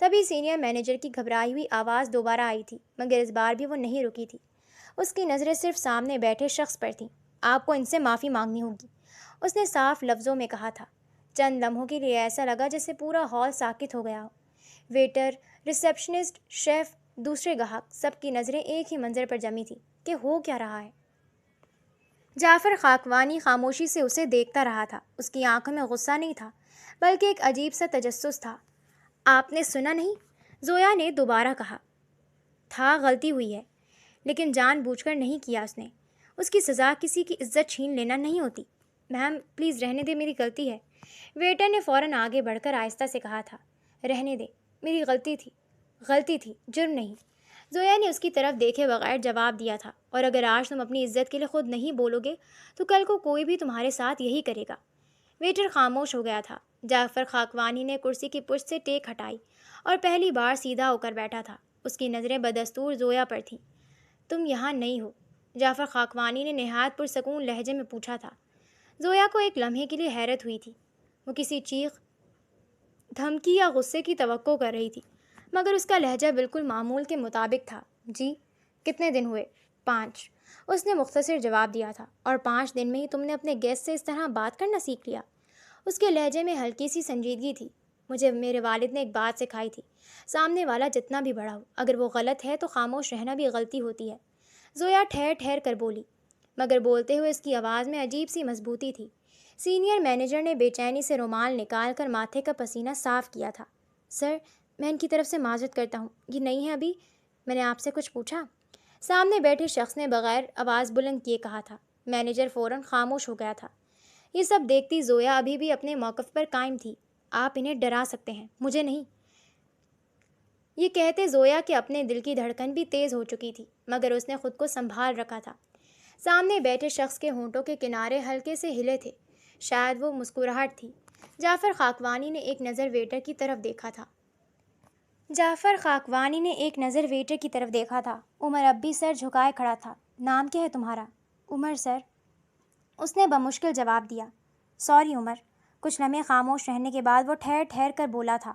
تبھی senior manager کی گھبرائی ہوئی آواز دوبارہ آئی تھی، مگر اس بار بھی وہ نہیں رکی تھی۔ اس کی نظریں صرف سامنے بیٹھے شخص پر تھیں۔ آپ کو ان سے معافی مانگنی ہوگی، اس نے صاف لفظوں میں کہا تھا۔ چند لمحوں کے لیے ایسا لگا جیسے پورا ہال ساکت ہو گیا ہو۔ ویٹر، ریسیپشنسٹ، شیف، دوسرے گاہک، سب کی نظریں ایک ہی منظر پر جمی تھی کہ ہو کیا رہا ہے۔ جعفر خاکوانی خاموشی سے اسے دیکھتا رہا تھا۔ اس کی آنکھوں میں غصہ نہیں تھا، بلکہ ایک عجیب سا تجسس تھا۔ آپ نے سنا نہیں؟ زویا نے دوبارہ کہا۔ تھا غلطی ہوئی ہے، لیکن جان بوجھ کر نہیں کیا اس نے۔ اس کی سزا کسی کی عزت چھین لینا نہیں ہوتی۔ میم پلیز رہنے دے، میری غلطی ہے، ویٹر نے فوراً آگے بڑھ کر آہستہ سے کہا تھا۔ رہنے دے، میری غلطی تھی، جرم نہیں۔ زویا نے اس کی طرف دیکھے بغیر جواب دیا تھا، اور اگر آج تم اپنی عزت کے لیے خود نہیں بولو گے تو کل کو کوئی بھی تمہارے ساتھ یہی کرے گا۔ ویٹر خاموش ہو گیا تھا۔ جعفر خاکوانی نے کرسی کی پشت سے ٹیک ہٹائی اور پہلی بار سیدھا ہو کر بیٹھا تھا۔ اس کی نظریں بدستور زویا پر تھیں۔ تم یہاں نئی ہو؟ جعفر خاکوانی نے نہایت پرسکون لہجے میں پوچھا تھا۔ زویا کو ایک لمحے کے لیے حیرت ہوئی تھی۔ وہ کسی چیخ، دھمکی یا غصے کی توقع کر رہی تھی، مگر اس کا لہجہ بالکل معمول کے مطابق تھا۔ جی، کتنے دن ہوئے؟ 5، اس نے مختصر جواب دیا تھا۔ اور 5 دن میں ہی تم نے اپنے گیسٹ سے اس طرح بات کرنا سیکھ لیا؟ اس کے لہجے میں ہلکی سی سنجیدگی تھی۔ مجھے میرے والد نے ایک بات سکھائی تھی، سامنے والا جتنا بھی بڑا ہو، اگر وہ غلط ہے تو خاموش رہنا بھی غلطی ہوتی ہے۔ زویا ٹھہر ٹھہر کر بولی، مگر بولتے ہوئے اس کی آواز میں عجیب سی مضبوطی تھی۔ سینئر مینیجر نے بے چینی سے رومال نکال کر ماتھے کا پسینہ صاف کیا تھا۔ سر، میں ان کی طرف سے معذرت کرتا ہوں، یہ نہیں ہے ابھی، میں نے آپ سے کچھ پوچھا؟ سامنے بیٹھے شخص نے بغیر آواز بلند کیے کہا تھا۔ مینیجر فوراً خاموش ہو گیا تھا۔ یہ سب دیکھتی زویا ابھی بھی اپنے موقف پر قائم تھی۔ آپ انہیں ڈرا سکتے ہیں، مجھے نہیں۔ یہ کہتے زویا کہ اپنے دل کی دھڑکن بھی تیز ہو چکی تھی، مگر اس نے خود کو سنبھال رکھا تھا۔ سامنے بیٹھے شخص کے ہونٹوں کے کنارے ہلکے سے ہلے تھے، شاید وہ مسکراہٹ تھی۔ جعفر خاکوانی نے ایک نظر ویٹر کی طرف دیکھا تھا۔ عمر اب بھی سر جھکائے کھڑا تھا۔ نام کیا ہے تمہارا؟ عمر سر، اس نے بمشکل جواب دیا۔ سوری عمر۔ کچھ لمحے خاموش رہنے کے بعد وہ ٹھہر ٹھہر کر بولا تھا۔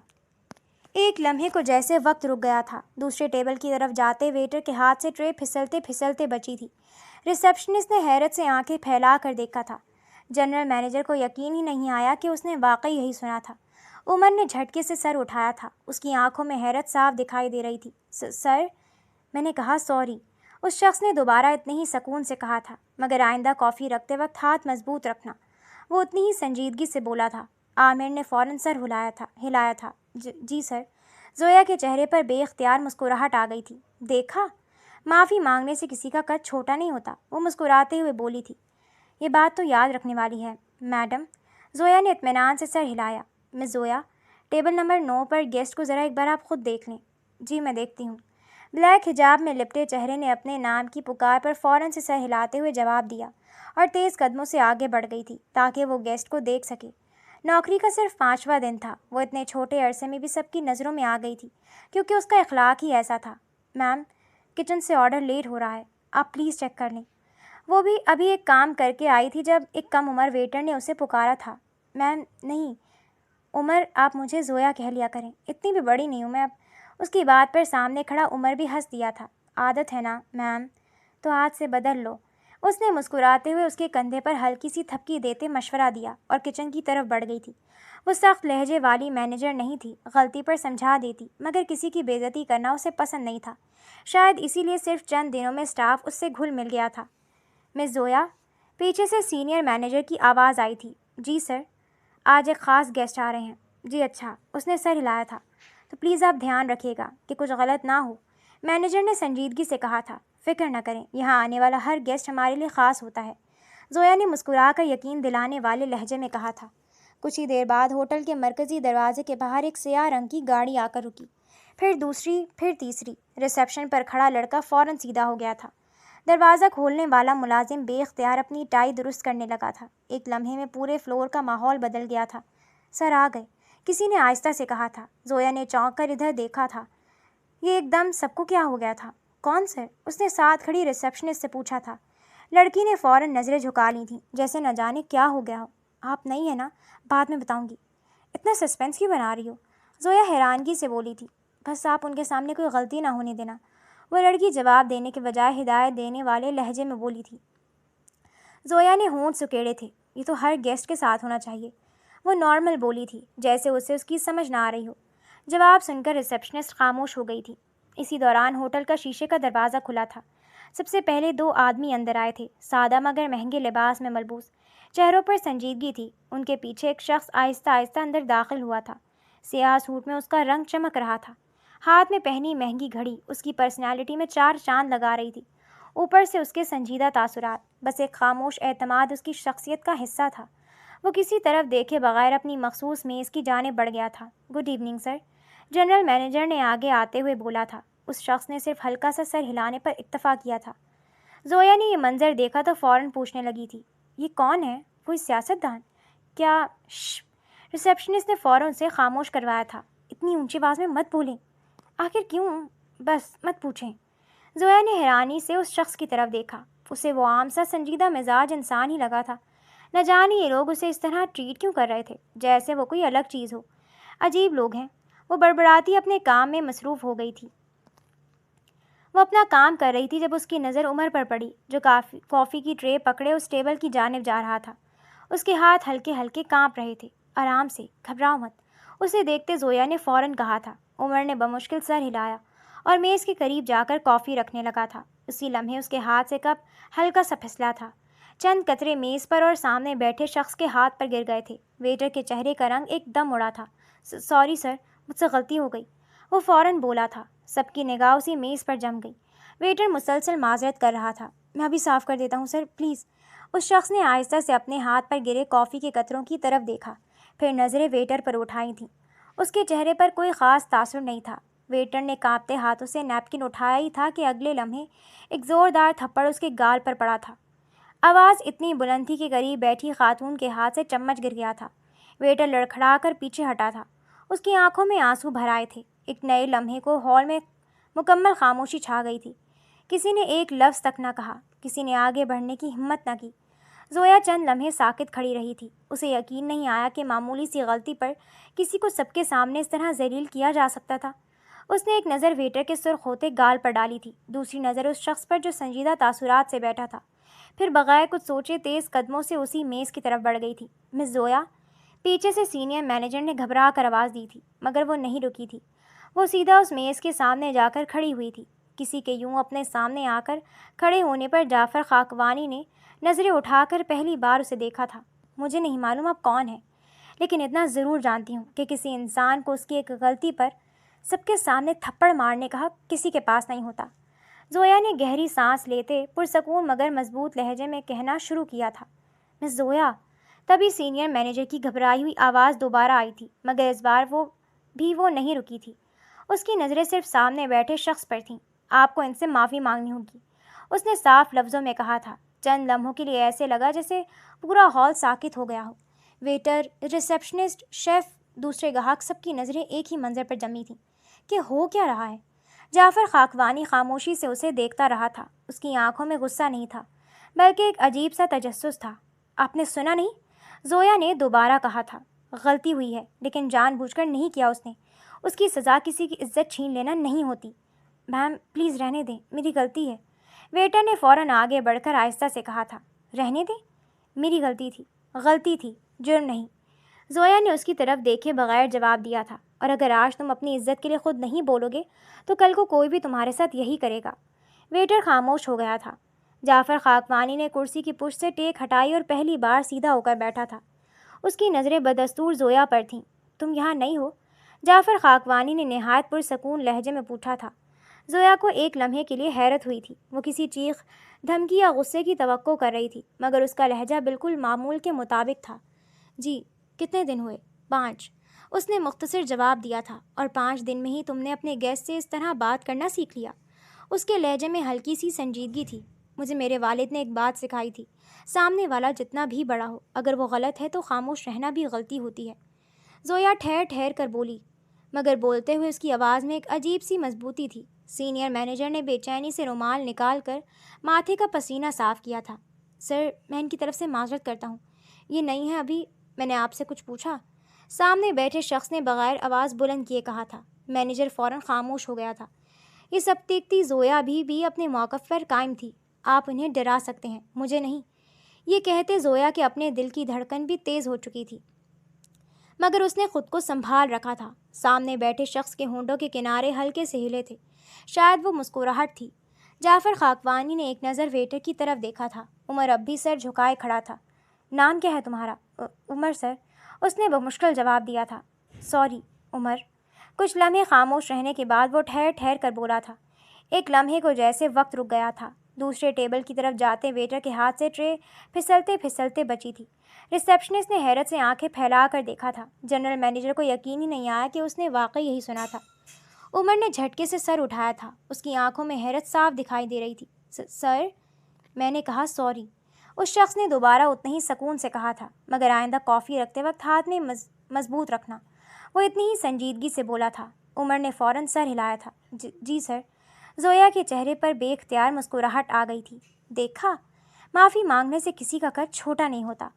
ایک لمحے کو جیسے وقت رک گیا تھا۔ دوسرے ٹیبل کی طرف جاتے ویٹر کے ہاتھ سے ٹرے پھسلتے پھسلتے بچی تھی۔ ریسیپشنسٹ نے حیرت سے آنکھیں پھیلا کر دیکھا تھا۔ جنرل مینیجر کو یقین ہی نہیں آیا کہ اس نے واقعی یہی سنا تھا۔ عمر نے جھٹکے سے سر اٹھایا تھا۔ اس کی آنکھوں میں حیرت صاف دکھائی دے رہی تھی۔ سر، میں نے کہا سوری، اس شخص نے دوبارہ اتنے ہی سکون سے کہا تھا، مگر آئندہ کافی رکھتے وقت ہاتھ مضبوط رکھنا۔ وہ اتنی ہی سنجیدگی سے بولا تھا۔ عامر نے فوراً سر ہلایا تھا۔ جی سر۔ زویا کے چہرے پر بے اختیار مسکراہٹ آ گئی تھی۔ دیکھا، معافی مانگنے سے کسی کا قد چھوٹا نہیں ہوتا، وہ مسکراتے ہوئے بولی تھی۔ یہ بات تو یاد رکھنے والی ہے میڈم۔ زویا نے اطمینان سے سر ہلایا۔ مس زویا، ٹیبل نمبر 9 پر گیسٹ کو ذرا ایک بار آپ خود دیکھ لیں۔ جی میں دیکھتی ہوں۔ بلیک حجاب میں لپٹے چہرے نے اپنے نام کی پکار پر فوراً سے سر ہلاتے ہوئے جواب دیا اور تیز قدموں سے آگے بڑھ گئی تھی تاکہ وہ گیسٹ کو دیکھ سکے۔ نوکری کا صرف 5واں دن تھا۔ وہ اتنے چھوٹے عرصے میں بھی سب کی نظروں میں آ گئی تھی کیونکہ اس کا اخلاق ہی ایسا تھا۔ میم، کچن سے آرڈر لیٹ ہو رہا ہے، آپ پلیز چیک کر لیں۔ وہ بھی ابھی ایک کام کر کے آئی تھی جب ایک کم عمر ویٹر نے اسے پکارا تھا۔ میم نہیں، عمر آپ مجھے زویا کہہ لیا کریں، اتنی بھی بڑی نہیں ہوں میں اب۔ اس کی بات پر سامنے کھڑا عمر بھی ہنس دیا تھا۔ عادت ہے نا میم، تو آج سے بدل لو۔ اس نے مسکراتے ہوئے اس کے کندھے پر ہلکی سی تھپکی دیتے مشورہ دیا اور کچن کی طرف بڑھ گئی تھی۔ وہ سخت لہجے والی مینیجر نہیں تھی، غلطی پر سمجھا دیتی، مگر کسی کی بے عزتی کرنا اسے پسند نہیں تھا۔ شاید اسی لیے صرف چند دنوں میں اسٹاف اس سے گھل مل گیا تھا۔ مس زویا، پیچھے سے سینئر مینیجر کی آواز آئی تھی۔ جی سر، آج ایک خاص گیسٹ آ رہے ہیں۔ جی اچھا، اس نے سر ہلایا تھا۔ تو پلیز آپ دھیان رکھیے گا کہ کچھ غلط نہ ہو، مینیجر نے سنجیدگی سے کہا تھا۔ فکر نہ کریں، یہاں آنے والا ہر گیسٹ ہمارے لیے خاص ہوتا ہے، زویا نے مسکرا کر یقین دلانے والے لہجے میں کہا تھا۔ کچھ ہی دیر بعد ہوٹل کے مرکزی دروازے کے باہر ایک سیاہ رنگ کی گاڑی آ کر رکی، پھر دوسری، پھر تیسری۔ ریسیپشن پر کھڑا لڑکا فوراً سیدھا ہو گیا تھا۔ دروازہ کھولنے والا ملازم بے اختیار اپنی ٹائی درست کرنے لگا تھا۔ ایک لمحے میں پورے فلور کا ماحول بدل گیا تھا۔ سر آ گئے، کسی نے آہستہ سے کہا تھا۔ زویا نے چونک کر ادھر دیکھا تھا۔ یہ ایک دم سب کو کیا ہو گیا تھا؟ کون سر؟ اس نے ساتھ کھڑی ریسیپشنسٹ سے پوچھا تھا۔ لڑکی نے فوراً نظریں جھکا لی تھیں جیسے نہ جانے کیا ہو گیا ہو۔ آپ نہیں ہے نا؟ بعد میں بتاؤں گی۔ اتنا سسپینس کیوں بنا رہی ہو؟ زویا حیرانگی سے بولی تھی۔ بس آپ ان کے سامنے کوئی غلطی نہ ہونے دینا، وہ لڑکی جواب دینے کے بجائے ہدایت دینے والے لہجے میں بولی تھی۔ زویا نے ہونٹ سکیڑے تھے۔ یہ تو ہر گیسٹ کے ساتھ ہونا چاہیے، وہ نارمل بولی تھی، جیسے اسے اس کی سمجھ نہ آ رہی ہو۔ جواب سن کر ریسیپشنسٹ خاموش ہو گئی تھی۔ اسی دوران ہوٹل کا شیشے کا دروازہ کھلا تھا۔ سب سے پہلے 2 آدمی اندر آئے تھے، سادہ مگر مہنگے لباس میں ملبوس، چہروں پر سنجیدگی تھی۔ ان کے پیچھے ایک شخص آہستہ آہستہ اندر داخل ہوا تھا۔ سیاہ سوٹ میں اس کا رنگ چمک رہا تھا، ہاتھ میں پہنی مہنگی گھڑی اس کی پرسنالٹی میں 4 چاند لگا رہی تھی۔ اوپر سے اس کے سنجیدہ تاثرات، بس ایک خاموش اعتماد اس کی شخصیت کا حصہ تھا۔ وہ کسی طرف دیکھے بغیر اپنی مخصوص میز کی جانب بڑھ گیا تھا۔ Good evening sir, general manager نے آگے آتے ہوئے بولا تھا۔ اس شخص نے صرف ہلکا سا سر ہلانے پر اکتفا کیا تھا۔ زویا نے یہ منظر دیکھا تو فوراً پوچھنے لگی تھی، یہ کون ہے؟ کوئی سیاستدان؟ کیا؟ ریسیپشنسٹ نے فوراً اسے خاموش کروایا تھا۔ اتنی اونچی آواز میں مت بولیں۔ آخر کیوں؟ بس مت پوچھیں۔ زویا نے حیرانی سے اس شخص کی طرف دیکھا۔ اسے وہ عام سا سنجیدہ مزاج انسان ہی لگا تھا۔ نہ جانے یہ لوگ اسے اس طرح ٹریٹ کیوں کر رہے تھے، جیسے وہ کوئی الگ چیز ہو۔ عجیب لوگ ہیں۔ وہ بڑبڑاتی اپنے کام میں مصروف ہو گئی تھی۔ وہ اپنا کام کر رہی تھی جب اس کی نظر عمر پر پڑی، جو کافی کی ٹرے پکڑے اس ٹیبل کی جانب جا رہا تھا۔ اس کے ہاتھ ہلکے ہلکے کانپ رہے تھے۔ آرام سے، گھبراؤ مت، اسے دیکھتے زویا نے فوراً کہا تھا۔ عمر نے بمشکل سر ہلایا اور میز کے قریب جا کر کافی رکھنے لگا تھا۔ اسی لمحے اس کے ہاتھ سے کپ ہلکا سا پھسلا تھا۔ چند قطرے میز پر اور سامنے بیٹھے شخص کے ہاتھ پر گر گئے تھے۔ ویٹر کے چہرے کا رنگ ایک دم اڑا تھا۔ سوری سر، مجھ سے غلطی ہو گئی، وہ فوراً بولا تھا۔ سب کی نگاہ اسی میز پر جم گئی۔ ویٹر مسلسل معذرت کر رہا تھا۔ میں ابھی صاف کر دیتا ہوں سر، پلیز۔ اس شخص نے آہستہ سے اپنے ہاتھ پر گرے کافی کے قطروں کی طرف دیکھا، پھر نظریں ویٹر پر اٹھائی تھیں۔ اس کے چہرے پر کوئی خاص تاثر نہیں تھا۔ ویٹر نے کانپتے ہاتھوں سے نیپکن اٹھایا ہی تھا کہ اگلے لمحے ایک زوردار تھپڑ اس کے گال پر پڑا تھا۔ آواز اتنی بلند تھی کہ قریب بیٹھی خاتون کے ہاتھ سے چمچ گر گیا تھا۔ ویٹر لڑکھڑا کر پیچھے ہٹا تھا۔ اس کی آنکھوں میں آنسو بھر آئے تھے۔ ایک نئے لمحے کو ہال میں مکمل خاموشی چھا گئی تھی۔ کسی نے ایک لفظ تک نہ کہا، کسی نے آگے بڑھنے کی ہمت نہ کی۔ زویا چند لمحے ساکت کھڑی رہی تھی۔ اسے یقین نہیں آیا کہ معمولی سی غلطی پر کسی کو سب کے سامنے اس طرح ذلیل کیا جا سکتا تھا۔ اس نے ایک نظر ویٹر کے سرخ ہوتے گال پر ڈالی تھی، دوسری نظر اس شخص پر جو سنجیدہ تاثرات سے بیٹھا تھا، پھر بغیر کچھ سوچے تیز قدموں سے اسی میز کی طرف بڑھ گئی تھی۔ مس زویا، پیچھے سے سینئر مینیجر نے گھبرا کر آواز دی تھی، مگر وہ نہیں رکی تھی۔ وہ سیدھا اس میز کے سامنے جا کر کھڑی ہوئی تھی۔ کسی کے یوں اپنے سامنے آ کر کھڑے ہونے پر جعفر خاکوانی نے نظریں اٹھا کر پہلی بار اسے دیکھا تھا۔ مجھے نہیں معلوم آپ کون ہیں، لیکن اتنا ضرور جانتی ہوں کہ کسی انسان کو اس کی ایک غلطی پر سب کے سامنے تھپڑ مارنے کا حق کسی کے پاس نہیں ہوتا۔ زویا نے گہری سانس لیتے پرسکون مگر مضبوط لہجے میں کہنا شروع کیا تھا۔ مس زویا۔ تبھی سینئر مینیجر کی گھبرائی ہوئی آواز دوبارہ آئی تھی، مگر اس بار وہ نہیں رکی تھی۔ اس کی نظریں صرف سامنے بیٹھے شخص پر تھیں۔ آپ کو ان سے معافی مانگنی ہوگی، اس نے صاف لفظوں میں کہا تھا۔ چند لمحوں کے لیے ایسے لگا جیسے پورا ہال ساکت ہو گیا ہو۔ ویٹر، ریسیپشنسٹ، شیف، دوسرے گاہک، سب کی نظریں ایک ہی منظر پر جمی تھیں کہ ہو کیا رہا ہے۔ جعفر خاکوانی خاموشی سے اسے دیکھتا رہا تھا۔ اس کی آنکھوں میں غصہ نہیں تھا، بلکہ ایک عجیب سا تجسس تھا۔ آپ نے سنا نہیں؟ زویا نے دوبارہ کہا تھا۔ غلطی ہوئی ہے، لیکن جان بوجھ کر نہیں کیا اس نے۔ اس کی سزا کسی کی عزت چھین لینا نہیں ہوتی۔ میم پلیز رہنے دیں، میری غلطی ہے، ویٹر نے فوراً آگے بڑھ کر آہستہ سے کہا تھا۔ رہنے دیں؟ میری غلطی تھی، جرم نہیں۔ زویا نے اس کی طرف دیکھے بغیر جواب دیا تھا۔ اور اگر آج تم اپنی عزت کے لیے خود نہیں بولو گے تو کل کو کوئی بھی تمہارے ساتھ یہی کرے گا۔ ویٹر خاموش ہو گیا تھا۔ جعفر خاکوانی نے کرسی کی پشت سے ٹیک ہٹائی اور پہلی بار سیدھا ہو کر بیٹھا تھا۔ اس کی نظریں بدستور زویا پر تھیں۔ تم یہاں نئی ہو؟ جعفر خاکوانی نے نہایت پرسکون لہجے میں پوچھا تھا۔ زویا کو ایک لمحے کے لیے حیرت ہوئی تھی۔ وہ کسی چیخ، دھمکی یا غصے کی توقع کر رہی تھی، مگر اس کا لہجہ بالکل معمول کے مطابق تھا۔ جی، کتنے دن ہوئے؟ 5، اس نے مختصر جواب دیا تھا۔ اور 5 دن میں ہی تم نے اپنے گیسٹ سے اس طرح بات کرنا سیکھ لیا؟ اس کے لہجے میں ہلکی سی سنجیدگی تھی۔ مجھے میرے والد نے ایک بات سکھائی تھی، سامنے والا جتنا بھی بڑا ہو، اگر وہ غلط ہے تو خاموش رہنا بھی غلطی ہوتی ہے۔ زویا ٹھہر ٹھہر کر بولی، مگر بولتے ہوئے اس کی آواز میں ایک عجیب سی مضبوطی تھی۔ سینئر مینیجر نے بے چینی سے رومال نکال کر ماتھے کا پسینہ صاف کیا تھا۔ سر، میں ان کی طرف سے معذرت کرتا ہوں، یہ نہیں ہے ابھی میں نے آپ سے کچھ پوچھا؟ سامنے بیٹھے شخص نے بغیر آواز بلند کیے کہا تھا۔ مینیجر فوراً خاموش ہو گیا تھا۔ یہ سب دیکھتی زویا بھی اپنے موقف پر قائم تھی۔ آپ انہیں ڈرا سکتے ہیں، مجھے نہیں۔ یہ کہتے زویا کے اپنے دل کی دھڑکن بھی تیز ہو چکی تھی، مگر اس نے خود کو سنبھال رکھا تھا۔ سامنے بیٹھے شخص کے ہونٹوں کے کنارے ہلکے سے ہلے تھے، شاید وہ مسکراہٹ تھی۔ جعفر خاکوانی نے ایک نظر ویٹر کی طرف دیکھا تھا۔ عمر اب بھی سر جھکائے کھڑا تھا۔ نام کیا ہے تمہارا؟ عمر سر، اس نے بمشکل جواب دیا تھا۔ سوری عمر۔ کچھ لمحے خاموش رہنے کے بعد وہ ٹھہر ٹھہر کر بولا تھا، ایک لمحے کو جیسے وقت رک گیا تھا۔ دوسرے ٹیبل کی طرف جاتے ویٹر کے ہاتھ سے ٹرے پھسلتے پھسلتے بچی تھی۔ ریسیپشنسٹ نے حیرت سے آنکھیں پھیلا کر دیکھا تھا۔ جنرل مینیجر کو یقین ہی نہیں آیا کہ اس نے واقعی یہی سنا تھا۔ عمر نے جھٹکے سے سر اٹھایا تھا۔ اس کی آنکھوں میں حیرت صاف دکھائی دے رہی تھی۔ سر، میں نے کہا سوری۔ اس شخص نے دوبارہ اتنے ہی سکون سے کہا تھا، مگر آئندہ کافی رکھتے وقت ہاتھ میں مضبوط رکھنا۔ وہ اتنی ہی سنجیدگی سے بولا تھا۔ عمر نے فوراً سر ہلایا تھا۔ جی سر۔ زویا کے چہرے پر بے اختیار مسکراہٹ آ گئی تھی۔ دیکھا، معافی مانگنے سے کسی کا قد چھوٹا نہیں ہوتا۔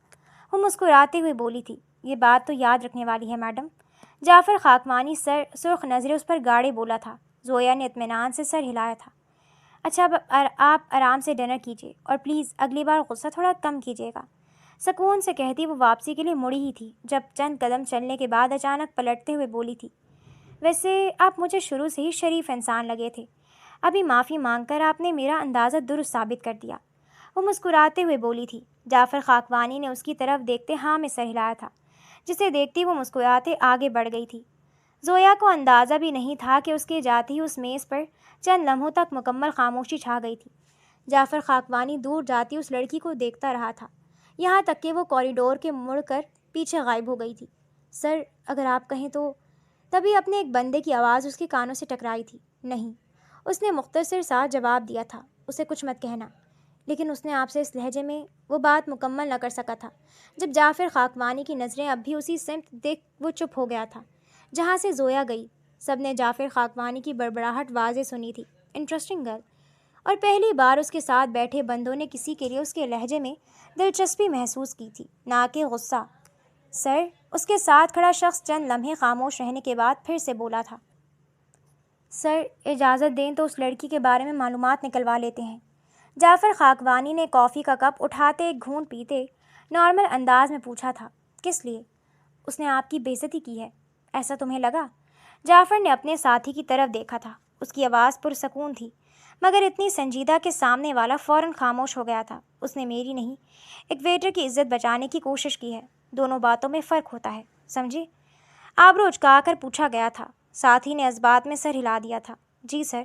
وہ مسکراتے ہوئے بولی تھی۔ یہ بات تو یاد رکھنے والی ہے میڈم۔ جعفر خاکوانی سرخ نظریں اس پر گاڑے بولا تھا۔ زویا نے اطمینان سے سر ہلایا تھا۔ اچھا، اب آپ آرام سے ڈنر کیجیے اور پلیز اگلی بار غصہ تھوڑا کم کیجیے گا، سکون سے کہتی وہ واپسی کے لیے مڑی ہی تھی جب چند قدم چلنے کے بعد اچانک پلٹتے ہوئے بولی تھی، ویسے آپ مجھے شروع سے ہی شریف انسان لگے تھے، ابھی معافی مانگ کر آپ نے میرا اندازہ درست ثابت کر دیا۔ وہ مسکراتے ہوئے بولی تھی۔ جعفر خاکوانی نے اس کی طرف دیکھتے ہاں میں سر ہلایا تھا، جسے دیکھتی وہ مسکراتے آگے بڑھ گئی تھی۔ زویا کو اندازہ بھی نہیں تھا کہ اس کے جاتے ہی اس میز پر چند لمحوں تک مکمل خاموشی چھا گئی تھی۔ جعفر خاکوانی دور جاتی اس لڑکی کو دیکھتا رہا تھا، یہاں تک کہ وہ کوریڈور کے مڑ کر پیچھے غائب ہو گئی تھی۔ سر، اگر آپ کہیں تو۔ تبھی اپنے ایک بندے کی آواز اس کے کانوں سے ٹکرائی تھی۔ نہیں، اس نے مختصر سا جواب دیا تھا، اسے کچھ مت کہنا۔ لیکن اس نے آپ سے اس لہجے میں وہ بات مکمل نہ کر سکا تھا۔ جب جعفر خاکوانی کی نظریں اب بھی اسی سمت دیکھ وہ چپ ہو گیا تھا جہاں سے زویا گئی۔ سب نے جعفر خاکوانی کی بڑبڑاہٹ واضح سنی تھی۔ Interesting girl. اور پہلی بار اس کے ساتھ بیٹھے بندوں نے کسی کے لیے اس کے لہجے میں دلچسپی محسوس کی تھی، نہ کہ غصہ۔ سر، اس کے ساتھ کھڑا شخص چند لمحے خاموش رہنے کے بعد پھر سے بولا تھا۔ سر، اجازت دیں تو اس لڑکی کے بارے میں معلومات نکلوا لیتے ہیں۔ جعفر خاکوانی نے کافی کا کپ اٹھاتے ایک گھونٹ پیتے نارمل انداز میں پوچھا تھا۔ کس لیے؟ اس نے آپ کی بے عزتی کی ہے، ایسا تمہیں لگا؟ جعفر نے اپنے ساتھی کی طرف دیکھا تھا۔ اس کی آواز پرسکون تھی، مگر اتنی سنجیدہ کہ سامنے والا فوراً خاموش ہو گیا تھا۔ اس نے میری نہیں، ایک ویٹر کی عزت بچانے کی کوشش کی ہے۔ دونوں باتوں میں فرق ہوتا ہے، سمجھے؟ آبرو اچکا کر پوچھا گیا تھا۔ ساتھی نے اس بات میں سر ہلا دیا تھا۔ جی سر۔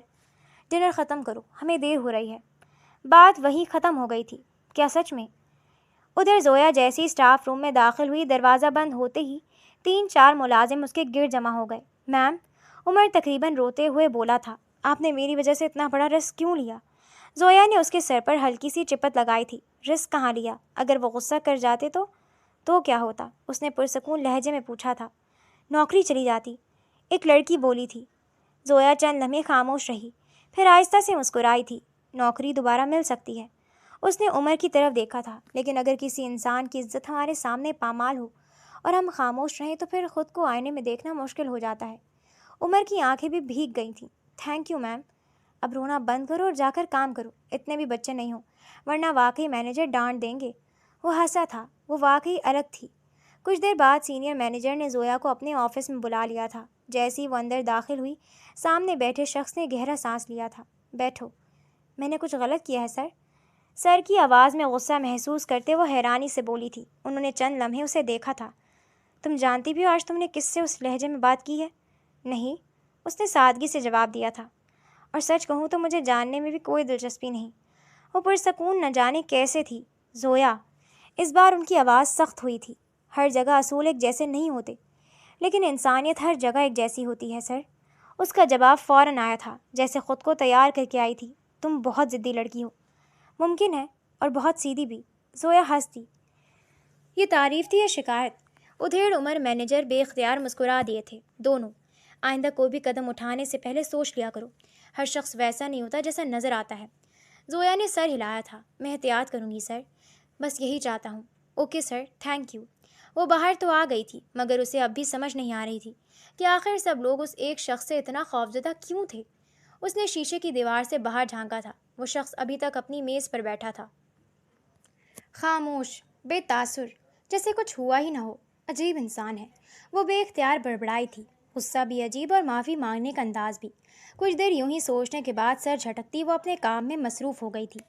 ڈنر ختم کرو، ہمیں دیر ہو رہی ہے۔ بات وہی ختم ہو گئی تھی۔ کیا سچ میں؟ ادھر زویا جیسی اسٹاف روم میں داخل ہوئی، دروازہ بند ہوتے ہی 3-4 ملازم اس کے گرد جمع ہو گئے۔ میم، عمر تقریباً روتے ہوئے بولا تھا، آپ نے میری وجہ سے اتنا بڑا رسک کیوں لیا؟ زویا نے اس کے سر پر ہلکی سی چپت لگائی تھی۔ رسک کہاں لیا؟ اگر وہ غصہ کر جاتے تو کیا ہوتا؟ اس نے پرسکون لہجے میں پوچھا تھا۔ نوکری چلی جاتی، ایک لڑکی بولی تھی۔ زویا چند لمحے خاموش رہی، پھر آہستہ سے مسکرائی تھی۔ نوکری دوبارہ مل سکتی ہے۔ اس نے عمر کی طرف دیکھا تھا، لیکن اگر کسی انسان کی عزت ہمارے سامنے پامال ہو اور ہم خاموش رہیں تو پھر خود کو آئینے میں دیکھنا مشکل ہو جاتا ہے۔ عمر کی آنکھیں بھی بھیگ گئی تھیں۔ تھینک یو میم، اب رونا بند کرو اور جا کر کام کرو، اتنے بھی بچے نہیں ہوں ورنہ واقعی مینیجر ڈانٹ دیں گے۔ وہ ہنسا تھا، وہ واقعی الگ تھی۔ کچھ دیر بعد سینئر مینیجر نے زویا کو اپنے آفس میں بلا لیا تھا۔ جیسے ہی وہ اندر داخل ہوئی، سامنے بیٹھے شخص نے گہرا سانس لیا تھا۔ بیٹھو۔ میں نے کچھ غلط کیا ہے سر؟ سر کی آواز میں غصہ محسوس کرتے وہ حیرانی سے بولی تھی۔ انہوں نے چند لمحے اسے دیکھا تھا۔ تم جانتی بھی ہو آج تم نے کس سے اس لہجے میں بات کی ہے؟ نہیں، اس نے سادگی سے جواب دیا تھا۔ اور سچ کہوں تو مجھے جاننے میں بھی کوئی دلچسپی نہیں۔ وہ پرسکون نہ جانے کیسے تھی۔ زویا، اس بار ان کی آواز سخت ہوئی تھی۔ ہر جگہ اصول ایک جیسے نہیں ہوتے، لیکن انسانیت ہر جگہ ایک جیسی ہوتی ہے سر۔ اس کا جواب فوراً آیا تھا، جیسے خود کو تیار کر کے آئی تھی۔ تم بہت ضدی لڑکی ہو۔ ممکن ہے، اور بہت سیدھی بھی۔ زویا ہنس دی۔ یہ تعریف تھی یا شکایت؟ ادھر عمر مینیجر بے اختیار مسکرا دیے تھے۔ دونوں۔ آئندہ کوئی بھی قدم اٹھانے سے پہلے سوچ لیا کرو، ہر شخص ویسا نہیں ہوتا جیسا نظر آتا ہے۔ زویا نے سر ہلایا تھا۔ میں احتیاط کروں گی سر، بس یہی چاہتا ہوں۔ Okay sir, thank you. وہ باہر تو آ گئی تھی مگر اسے اب بھی سمجھ نہیں آ رہی تھی کہ آخر سب لوگ اس ایک شخص سے اتنا خوفزدہ کیوں تھے۔ اس نے شیشے کی دیوار سے باہر جھانکا تھا۔ وہ شخص ابھی تک اپنی میز پر بیٹھا تھا، خاموش، بے تاثر، جیسے کچھ ہوا ہی نہ ہو۔ عجیب انسان ہے، وہ بے اختیار بڑبڑائی تھی، غصہ بھی عجیب اور معافی مانگنے کا انداز بھی۔ کچھ دیر یوں ہی سوچنے کے بعد سر جھٹکتی وہ اپنے کام میں مصروف ہو گئی تھی۔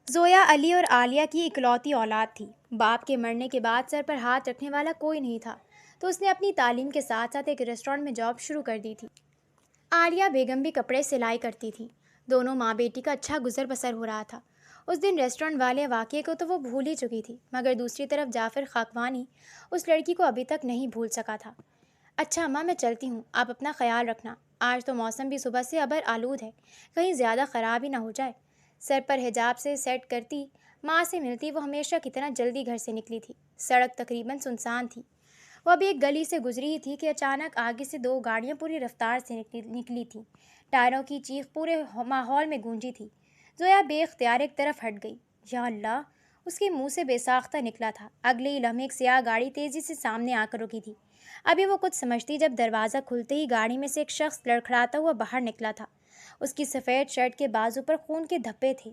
زویا علی اور عالیہ کی اکلوتی اولاد تھی۔ باپ کے مرنے کے بعد سر پر ہاتھ رکھنے والا کوئی نہیں تھا، تو اس نے اپنی تعلیم کے ساتھ ساتھ ایک ریسٹورینٹ میں جاب شروع کر دی تھی۔ عالیہ بیگم بھی کپڑے سلائی کرتی تھی۔ دونوں ماں بیٹی کا اچھا گزر بسر ہو رہا تھا۔ اس دن ریسٹورینٹ والے واقعے کو تو وہ بھول ہی چکی تھی، مگر دوسری طرف جعفر خاکوانی اس لڑکی کو ابھی تک نہیں بھول سکا تھا۔ اچھا اماں، میں چلتی ہوں، آپ اپنا خیال رکھنا۔ آج تو موسم بھی صبح سے ابر آلود ہے، کہیں زیادہ خراب ہی نہ ہو جائے۔ سر پر حجاب سے سیٹ کرتی ماں سے ملتی وہ ہمیشہ کی طرح جلدی گھر سے نکلی تھی۔ سڑک تقریباً سنسان تھی۔ وہ ابھی ایک گلی سے گزری ہی تھی کہ اچانک آگے سے دو گاڑیاں پوری رفتار سے نکلی تھیں۔ ٹائروں کی چیخ پورے ماحول میں گونجی تھی۔ زویا بے اختیار ایک طرف ہٹ گئی۔ یا اللہ! اس کے منہ سے بے ساختہ نکلا تھا۔ اگلے ہی لمحے ایک سیاہ گاڑی تیزی سے سامنے آ کر رکی تھی۔ ابھی وہ کچھ سمجھتی جب دروازہ کھلتے ہی گاڑی میں سے ایک شخص لڑکھڑاتا ہوا باہر نکلا تھا۔ اس کی سفید شرٹ کے بازو پر خون کے دھبے تھے۔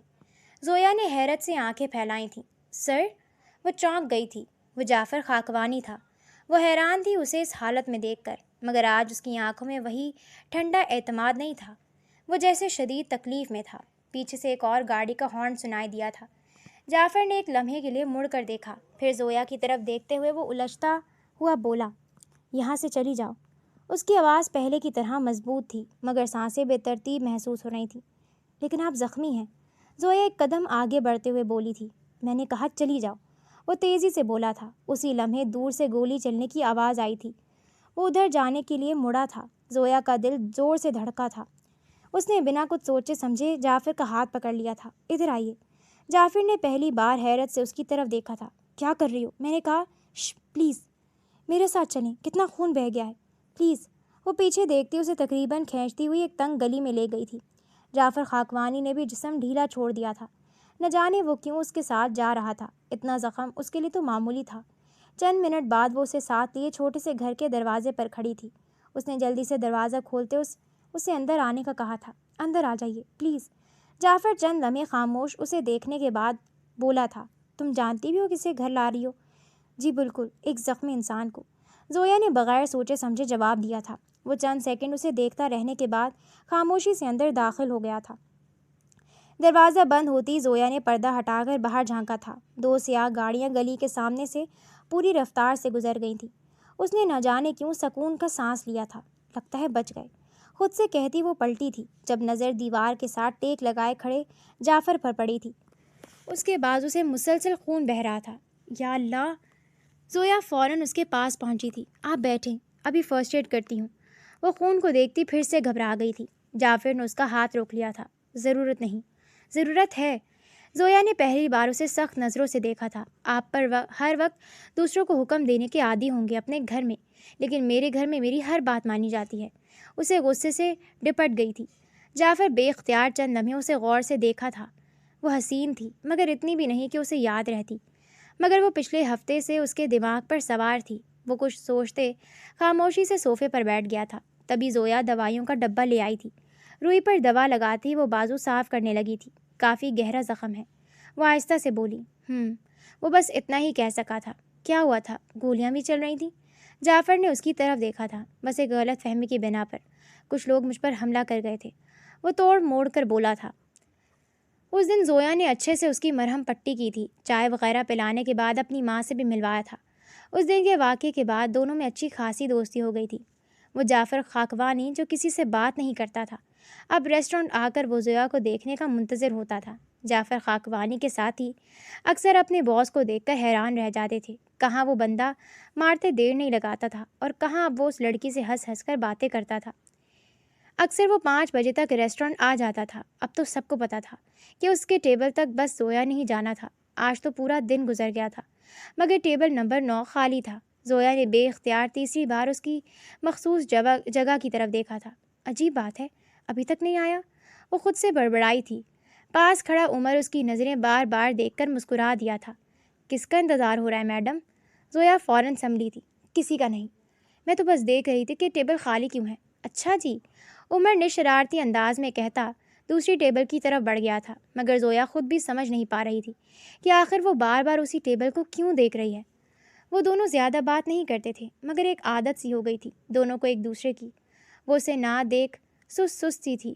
زویا نے حیرت سے آنکھیں پھیلائی تھیں۔ سر! وہ چونک گئی تھی۔ وہ جعفر خاکوانی تھا۔ وہ حیران تھی اسے اس حالت میں دیکھ کر، مگر آج اس کی آنکھوں میں وہی ٹھنڈا اعتماد نہیں تھا، وہ جیسے شدید تکلیف میں تھا۔ پیچھے سے ایک اور گاڑی کا ہارن سنائی دیا تھا۔ جعفر نے ایک لمحے کے لیے مڑ کر دیکھا، پھر زویا کی طرف دیکھتے ہوئے وہ الجھتا ہوا بولا، یہاں سے چلی جاؤ۔ اس کی آواز پہلے کی طرح مضبوط تھی، مگر سانسیں بے ترتیب محسوس ہو رہی تھیں۔ لیکن آپ زخمی ہیں، زویا ایک قدم آگے بڑھتے ہوئے بولی تھی۔ میں نے کہا چلی جاؤ، وہ تیزی سے بولا تھا۔ اسی لمحے دور سے گولی چلنے کی آواز آئی تھی۔ وہ ادھر جانے کے لیے مڑا تھا۔ زویا کا دل زور سے دھڑکا تھا۔ اس نے بنا کچھ سوچے سمجھے جعفر کا ہاتھ پکڑ لیا تھا۔ ادھر آئیے۔ جعفر نے پہلی بار حیرت سے اس کی طرف دیکھا تھا۔ کیا کر رہی ہو؟ میں نے کہا پلیز میرے ساتھ چلیں، کتنا خون بہہ گیا ہے، پلیز۔ وہ پیچھے دیکھتی اسے تقریباً کھینچتی ہوئی ایک تنگ گلی میں لے گئی تھی۔ جعفر خاکوانی نے بھی جسم ڈھیلا چھوڑ دیا تھا۔ نہ جانے وہ کیوں اس کے ساتھ جا رہا تھا۔ اتنا زخم اس کے لیے تو معمولی تھا۔ چند منٹ بعد وہ اسے ساتھ لیے چھوٹے سے گھر کے دروازے پر کھڑی تھی۔ اس نے جلدی سے دروازہ کھولتے اسے اندر آنے کا کہا تھا۔ اندر آ جائیے پلیز۔ جعفر چند لمحے خاموش اسے دیکھنے کے بعد بولا تھا، تم جانتی بھی ہو کسے گھر لا رہی ہو؟ جی بالکل، ایک زخمی انسان کو، زویا نے بغیر سوچے سمجھے جواب دیا تھا۔ وہ چند سیکنڈ اسے دیکھتا رہنے کے بعد خاموشی سے اندر داخل ہو گیا تھا۔ دروازہ بند ہوتی زویا نے پردہ ہٹا کر باہر جھانکا تھا۔ دو سیاہ گاڑیاں گلی کے سامنے سے پوری رفتار سے گزر گئی تھیں۔ اس نے نہ جانے کیوں سکون کا سانس لیا تھا۔ لگتا ہے بچ گئے، خود سے کہتی وہ پلٹی تھی، جب نظر دیوار کے ساتھ ٹیک لگائے کھڑے جعفر پر پڑی تھی۔ اس کے بازو سے مسلسل خون بہہ رہا تھا۔ یا اللہ! زویا فوراً اس کے پاس پہنچی تھی۔ آپ بیٹھیں، ابھی فرسٹ ایڈ کرتی ہوں۔ وہ خون کو دیکھتی پھر سے گھبرا گئی تھی۔ جعفر نے اس کا ہاتھ روک لیا تھا۔ ضرورت نہیں، ضرورت ہے۔ زویا نے پہلی بار اسے سخت نظروں سے دیکھا تھا۔ آپ پر ہر وقت دوسروں کو حکم دینے کے عادی ہوں گے اپنے گھر میں، لیکن میرے گھر میں میری ہر بات مانی جاتی ہے۔ اسے غصے سے ڈپٹ گئی تھی۔ جعفر بے اختیار چند لمحے اسے غور سے دیکھا تھا۔ وہ حسین تھی، مگر اتنی بھی نہیں کہ اسے یاد رہتی، مگر وہ پچھلے ہفتے سے اس کے دماغ پر سوار تھی۔ وہ کچھ سوچتے خاموشی سے صوفے پر بیٹھ گیا تھا۔ تبھی زویا دوائیوں کا ڈبہ لے آئی تھی۔ روئی پر دوا لگاتی وہ بازو صاف کرنے لگی تھی۔ کافی گہرا زخم ہے، وہ آہستہ سے بولی۔ وہ بس اتنا ہی کہہ سکا تھا۔ کیا ہوا تھا؟ گولیاں بھی چل رہی تھیں؟ جعفر نے اس کی طرف دیکھا تھا۔ بس ایک غلط فہمی کی بنا پر کچھ لوگ مجھ پر حملہ کر گئے تھے، وہ توڑ موڑ کر بولا تھا۔ اس دن زویا نے اچھے سے اس کی مرہم پٹی کی تھی، چائے وغیرہ پلانے کے بعد اپنی ماں سے بھی ملوایا تھا۔ اس دن کے واقعے کے بعد دونوں میں اچھی خاصی دوستی ہو گئی تھی۔ وہ جعفر خاکوانی جو کسی سے بات نہیں کرتا تھا، اب ریسٹورینٹ آ کر وہ زویا کو دیکھنے کا منتظر ہوتا تھا۔ جعفر خاکوانی کے ساتھ ہی اکثر اپنے باس کو دیکھ کر حیران رہ جاتے تھے۔ کہاں وہ بندہ مارتے دیر نہیں لگاتا تھا، اور کہاں اب وہ اس لڑکی سے ہنس ہنس کر باتیں کرتا تھا۔ اکثر وہ 5 بجے تک ریسٹورینٹ آ جاتا تھا۔ اب تو سب کو پتہ تھا کہ اس کے ٹیبل تک بس زویا نہیں جانا تھا۔ آج تو پورا دن گزر گیا تھا، مگر ٹیبل نمبر 9 خالی تھا۔ زویا نے بے اختیار تیسری بار اس کی مخصوص جگہ کی طرف دیکھا تھا۔ عجیب بات ہے، ابھی تک نہیں آیا، وہ خود سے بڑبڑائی تھی۔ پاس کھڑا عمر اس کی نظریں بار بار دیکھ کر مسکرا دیا تھا۔ کس کا انتظار ہو رہا ہے میڈم؟ زویا فوراً سنبھلی تھی. کسی کا نہیں. میں تو بس دیکھ رہی تھی کہ ٹیبل خالی کیوں ہے. اچھا جی. عمر نے شرارتی انداز میں کہتا دوسری ٹیبل کی طرف بڑھ گیا تھا، مگر زویا خود بھی سمجھ نہیں پا رہی تھی کہ آخر وہ بار بار اسی ٹیبل کو کیوں دیکھ رہی ہے. وہ دونوں زیادہ بات نہیں کرتے تھے، مگر ایک عادت سی ہو گئی تھی دونوں کو ایک دوسرے کی. وہ اسے نہ دیکھ سست سی تھی.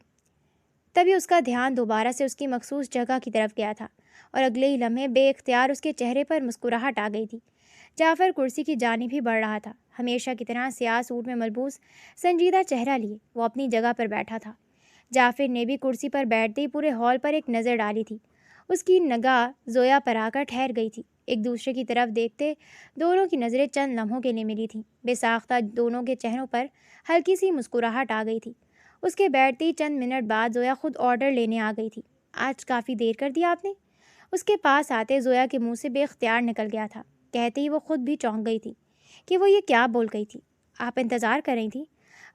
تبھی اس کا دھیان دوبارہ سے اس کی مخصوص جگہ کی طرف گیا تھا اور اگلے ہی لمحے بے اختیار اس کے چہرے پر مسکراہٹ آ گئی تھی. جعفر کرسی کی جانب ہی بڑھ رہا تھا، ہمیشہ کی طرح سیاہ سوٹ میں ملبوس سنجیدہ چہرہ لیے وہ اپنی جگہ پر بیٹھا تھا. جعفر نے بھی کرسی پر بیٹھتے ہی پورے ہال پر ایک نظر ڈالی تھی. اس کی نگاہ زویا پر آ کر ٹھہر گئی تھی. ایک دوسرے کی طرف دیکھتے دونوں کی نظریں چند لمحوں کے لیے ملی تھیں. بے ساختہ دونوں کے چہروں پر ہلکی سی مسکراہٹ آ گئی تھی. اس کے بیٹھتے ہی چند منٹ بعد زویا خود آرڈر لینے آ گئی تھی. آج کافی دیر کر دیا آپ نے. اس کے پاس آتے زویا کے منہ سے بے اختیار نکل گیا تھا. کہتے ہی وہ خود بھی چونک گئی تھی کہ وہ یہ کیا بول گئی تھی. آپ انتظار کر رہی تھیں؟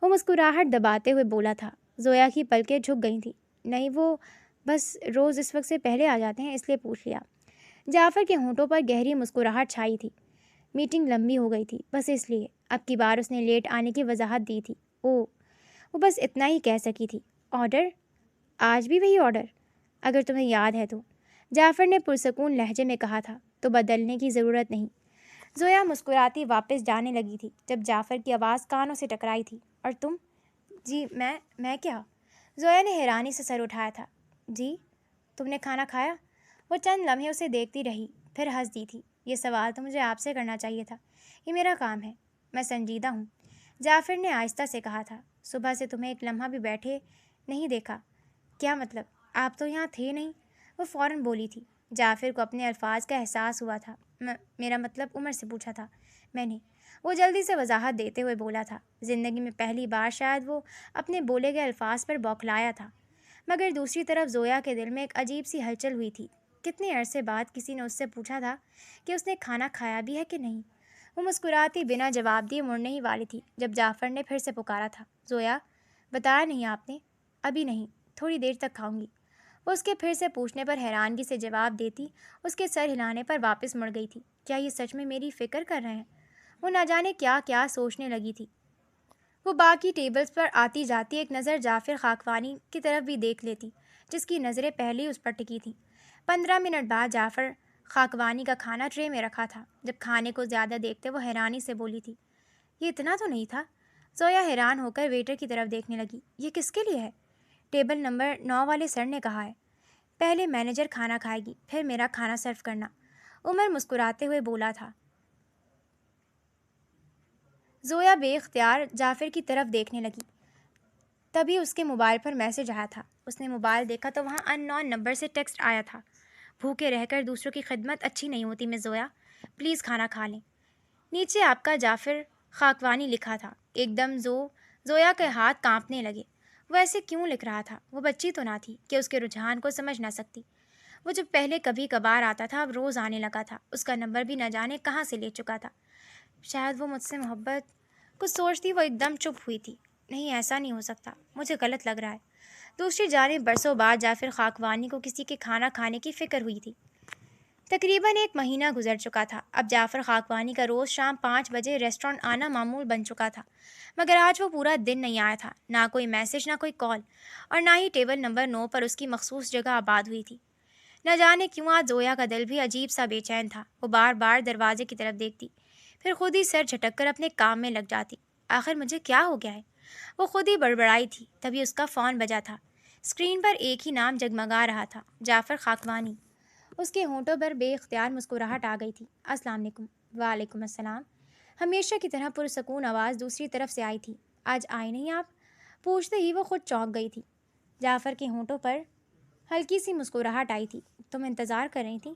وہ مسکراہٹ دباتے ہوئے بولا تھا. زویا کی پلکیں جھک گئی تھیں. نہیں، وہ بس روز اس وقت سے پہلے آ جاتے ہیں، اس لیے پوچھ لیا. جعفر کے ہونٹوں پر گہری مسکراہٹ چھائی تھی. میٹنگ لمبی ہو گئی تھی، بس اس لیے. اب کی بار اس نے لیٹ آنے کی وضاحت دی تھی. وہ بس اتنا ہی کہہ سکی تھی. آرڈر؟ آج بھی وہی آرڈر؟ اگر تمہیں یاد ہے تو، جعفر نے پرسکون لہجے میں کہا تھا. تو بدلنے کی ضرورت نہیں. زویا مسکراتی واپس جانے لگی تھی جب جعفر کی آواز کانوں سے ٹکرائی تھی. اور تم؟ جی میں کیا؟ زویا نے حیرانی سے سر اٹھایا تھا. جی تم نے کھانا کھایا؟ وہ چند لمحے اسے دیکھتی رہی، پھر ہنس دی تھی. یہ سوال تو مجھے آپ سے کرنا چاہیے تھا. یہ میرا کام ہے. میں سنجیدہ ہوں، جعفر نے آہستہ سے کہا تھا. صبح سے تمہیں ایک لمحہ بھی بیٹھے نہیں دیکھا. کیا مطلب؟ آپ تو یہاں تھے نہیں. وہ فوراً بولی تھی. جعفر کو اپنے الفاظ کا احساس ہوا تھا. میرا مطلب عمر سے پوچھا تھا میں نے. وہ جلدی سے وضاحت دیتے ہوئے بولا تھا. زندگی میں پہلی بار شاید وہ اپنے بولے گئے الفاظ پر بوکھلایا تھا، مگر دوسری طرف زویا کے دل میں ایک عجیب سی ہلچل ہوئی تھی. کتنے عرصے بعد کسی نے اس سے پوچھا تھا کہ اس نے کھانا کھایا بھی ہے کہ نہیں. وہ مسکراتی بنا جواب دیے مڑنے ہی والی تھی جب جعفر نے پھر سے پکارا تھا. زویا، بتایا نہیں آپ نے؟ ابھی نہیں، تھوڑی دیر تک کھاؤں گی. وہ اس کے پھر سے پوچھنے پر حیرانگی سے جواب دیتی اس کے سر ہلانے پر واپس مڑ گئی تھی. کیا یہ سچ میں میری فکر کر رہے ہیں؟ وہ نہ جانے کیا کیا سوچنے لگی تھی. وہ باقی ٹیبلز پر آتی جاتی ایک نظر جعفر خاکوانی کی طرف بھی دیکھ لیتی جس کی نظریں پہلے ہی اس پر ٹکی تھیں. 15 منٹ بعد جعفر خاکوانی کا کھانا ٹرے میں رکھا تھا. جب کھانے کو زیادہ دیکھتے وہ حیرانی سے بولی تھی. یہ اتنا تو نہیں تھا. زویا حیران ہو کر ویٹر کی طرف دیکھنے لگی. یہ کس کے لیے ہے؟ ٹیبل نمبر 9 والے سر نے کہا ہے. پہلے مینیجر کھانا کھائے گی، پھر میرا کھانا سرو کرنا. عمر مسکراتے ہوئے بولا تھا. زویا بے اختیار جعفر کی طرف دیکھنے لگی. تبھی اس کے موبائل پر میسج آیا تھا. اس نے موبائل دیکھا تو وہاں ان نون نمبر سے ٹیکسٹ آیا تھا. بھوکے رہ کر دوسروں کی خدمت اچھی نہیں ہوتی مس زویا، پلیز کھانا کھا لیں. نیچے آپ کا جعفر خاکوانی لکھا تھا. ایک دم زویا کے ہاتھ کانپنے لگے. وہ ایسے کیوں لکھ رہا تھا؟ وہ بچی تو نہ تھی کہ اس کے رجحان کو سمجھ نہ سکتی. وہ جو پہلے کبھی کبھار آتا تھا اب روز آنے لگا تھا. اس کا نمبر بھی نہ جانے کہاں سے لے چکا تھا. شاید وہ مجھ سے محبت. کچھ سوچتی وہ ایک دم چپ ہوئی تھی. نہیں، ایسا نہیں ہو سکتا، مجھے غلط لگ رہا ہے. دوسری جانب برسوں بعد جعفر خاکوانی کو کسی کے کھانا کھانے کی فکر ہوئی تھی. تقریباً 1 مہینہ گزر چکا تھا. اب جعفر خاکوانی کا روز شام 5 بجے ریسٹورانٹ آنا معمول بن چکا تھا، مگر آج وہ پورا دن نہیں آیا تھا. نہ کوئی میسج، نہ کوئی کال، اور نہ ہی ٹیبل نمبر 9 پر اس کی مخصوص جگہ آباد ہوئی تھی. نہ جانے کیوں آج زویا کا دل بھی عجیب سا بے چین تھا. وہ بار بار دروازے کی طرف دیکھتی، پھر خود ہی سر جھٹک کر اپنے کام میں لگ جاتی. آخر مجھے کیا ہو گیا ہے؟ وہ خود ہی بڑبڑائی تھی. تبھی اس کا فون بجا تھا. اسکرین پر ایک ہی نام جگمگا رہا تھا، جعفر خاکوانی. اس کے ہونٹوں پر بے اختیار مسکراہٹ آ گئی تھی. السلام علیکم. وعلیکم السلام. ہمیشہ کی طرح پرسکون آواز دوسری طرف سے آئی تھی. آج آئے نہیں آپ؟ پوچھتے ہی وہ خود چونک گئی تھی. جعفر کے ہونٹوں پر ہلکی سی مسکراہٹ آئی تھی. تم انتظار کر رہی تھی؟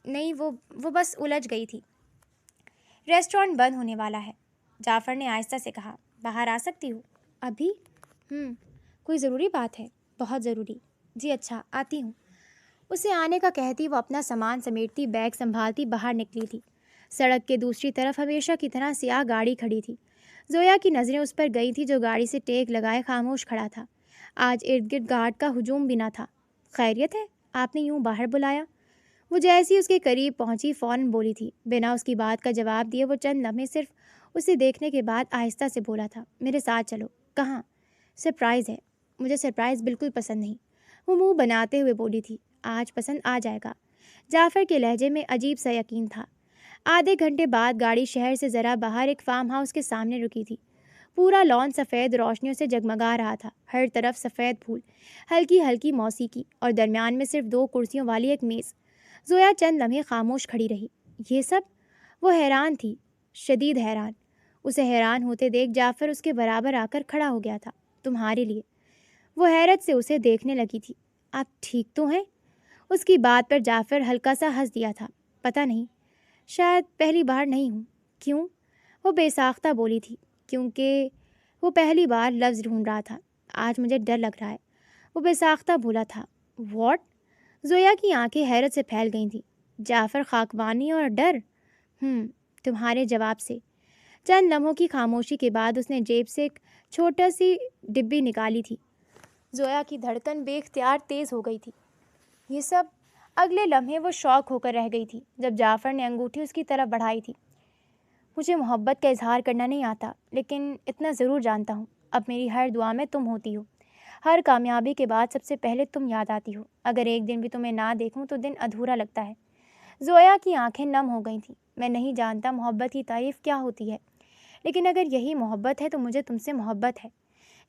نہیں، وہ بس الجھ گئی تھی. ریسٹورانٹ بند ہونے والا ہے، جعفر نے آہستہ سے کہا. باہر آ سکتی ہو؟ ابھی؟ کوئی ضروری بات ہے؟ بہت ضروری. جی اچھا، آتی ہوں. اسے آنے کا کہتی وہ اپنا سامان سمیٹتی بیگ سنبھالتی باہر نکلی تھی. سڑک کے دوسری طرف ہمیشہ کی طرح سیاہ گاڑی کھڑی تھی. زویا کی نظریں اس پر گئی تھی جو گاڑی سے ٹیک لگائے خاموش کھڑا تھا. آج ارد گرد گارڈ کا ہجوم بھی نہ تھا. خیریت ہے؟ آپ نے یوں باہر بلایا؟ وہ جیسی اس کے قریب پہنچی فوراً بولی تھی۔ بنا اس کی بات کا جواب دیے وہ چند لمحے صرف اسے دیکھنے کے بعد آہستہ سے بولا تھا، میرے ساتھ چلو۔ کہاں؟ سرپرائز ہے۔ مجھے سرپرائز بالکل پسند نہیں، وہ منہ بناتے ہوئے بولی تھی۔ آج پسند آ جائے گا۔ جعفر کے لہجے میں عجیب سا یقین تھا۔ آدھے گھنٹے بعد گاڑی شہر سے ذرا باہر ایک فارم ہاؤس کے سامنے رکی تھی۔ پورا لان سفید روشنیوں سے جگمگا رہا تھا، ہر طرف سفید پھول، ہلکی ہلکی موسیقی اور درمیان میں صرف 2 کرسیوں والی ایک میز۔ زویا چند لمحے خاموش کھڑی رہی۔ یہ سب؟ وہ حیران تھی، شدید حیران۔ اسے حیران ہوتے دیکھ جعفر اس کے برابر آ کر کھڑا ہو گیا تھا۔ تمہارے لیے۔ وہ حیرت سے اسے دیکھنے لگی تھی۔ آپ ٹھیک تو ہیں؟ اس کی بات پر جعفر ہلکا سا ہنس دیا تھا۔ پتہ نہیں، شاید پہلی بار نہیں ہوں۔ کیوں؟ وہ بے ساختہ بولی تھی۔ کیونکہ وہ پہلی بار لفظ ڈھونڈ رہا تھا۔ آج مجھے ڈر لگ رہا ہے، وہ بے ساختہ بولا تھا۔ واٹ؟ زویا کی آنکھیں حیرت سے پھیل گئی تھیں۔ جعفر خاکوانی اور ڈر؟ تمہارے جواب سے۔ چند لمحوں کی خاموشی کے بعد اس نے جیب سے ایک چھوٹا سی ڈبی نکالی تھی۔ زویا کی دھڑکن بے اختیار تیز ہو گئی تھی۔ یہ سب؟ اگلے لمحے وہ شوق ہو کر رہ گئی تھی جب جعفر نے انگوٹھی اس کی طرف بڑھائی تھی۔ مجھے محبت کا اظہار کرنا نہیں آتا، لیکن اتنا ضرور جانتا ہوں، اب میری ہر دعا میں تم ہوتی ہو۔ ہر کامیابی کے بعد سب سے پہلے تم یاد آتی ہو۔ اگر ایک دن بھی تمہیں نہ دیکھوں تو دن ادھورا لگتا ہے۔ زویا کی آنکھیں نم ہو گئی تھیں۔ میں نہیں جانتا محبت کی تعریف کیا ہوتی ہے، لیکن اگر یہی محبت ہے تو مجھے تم سے محبت ہے۔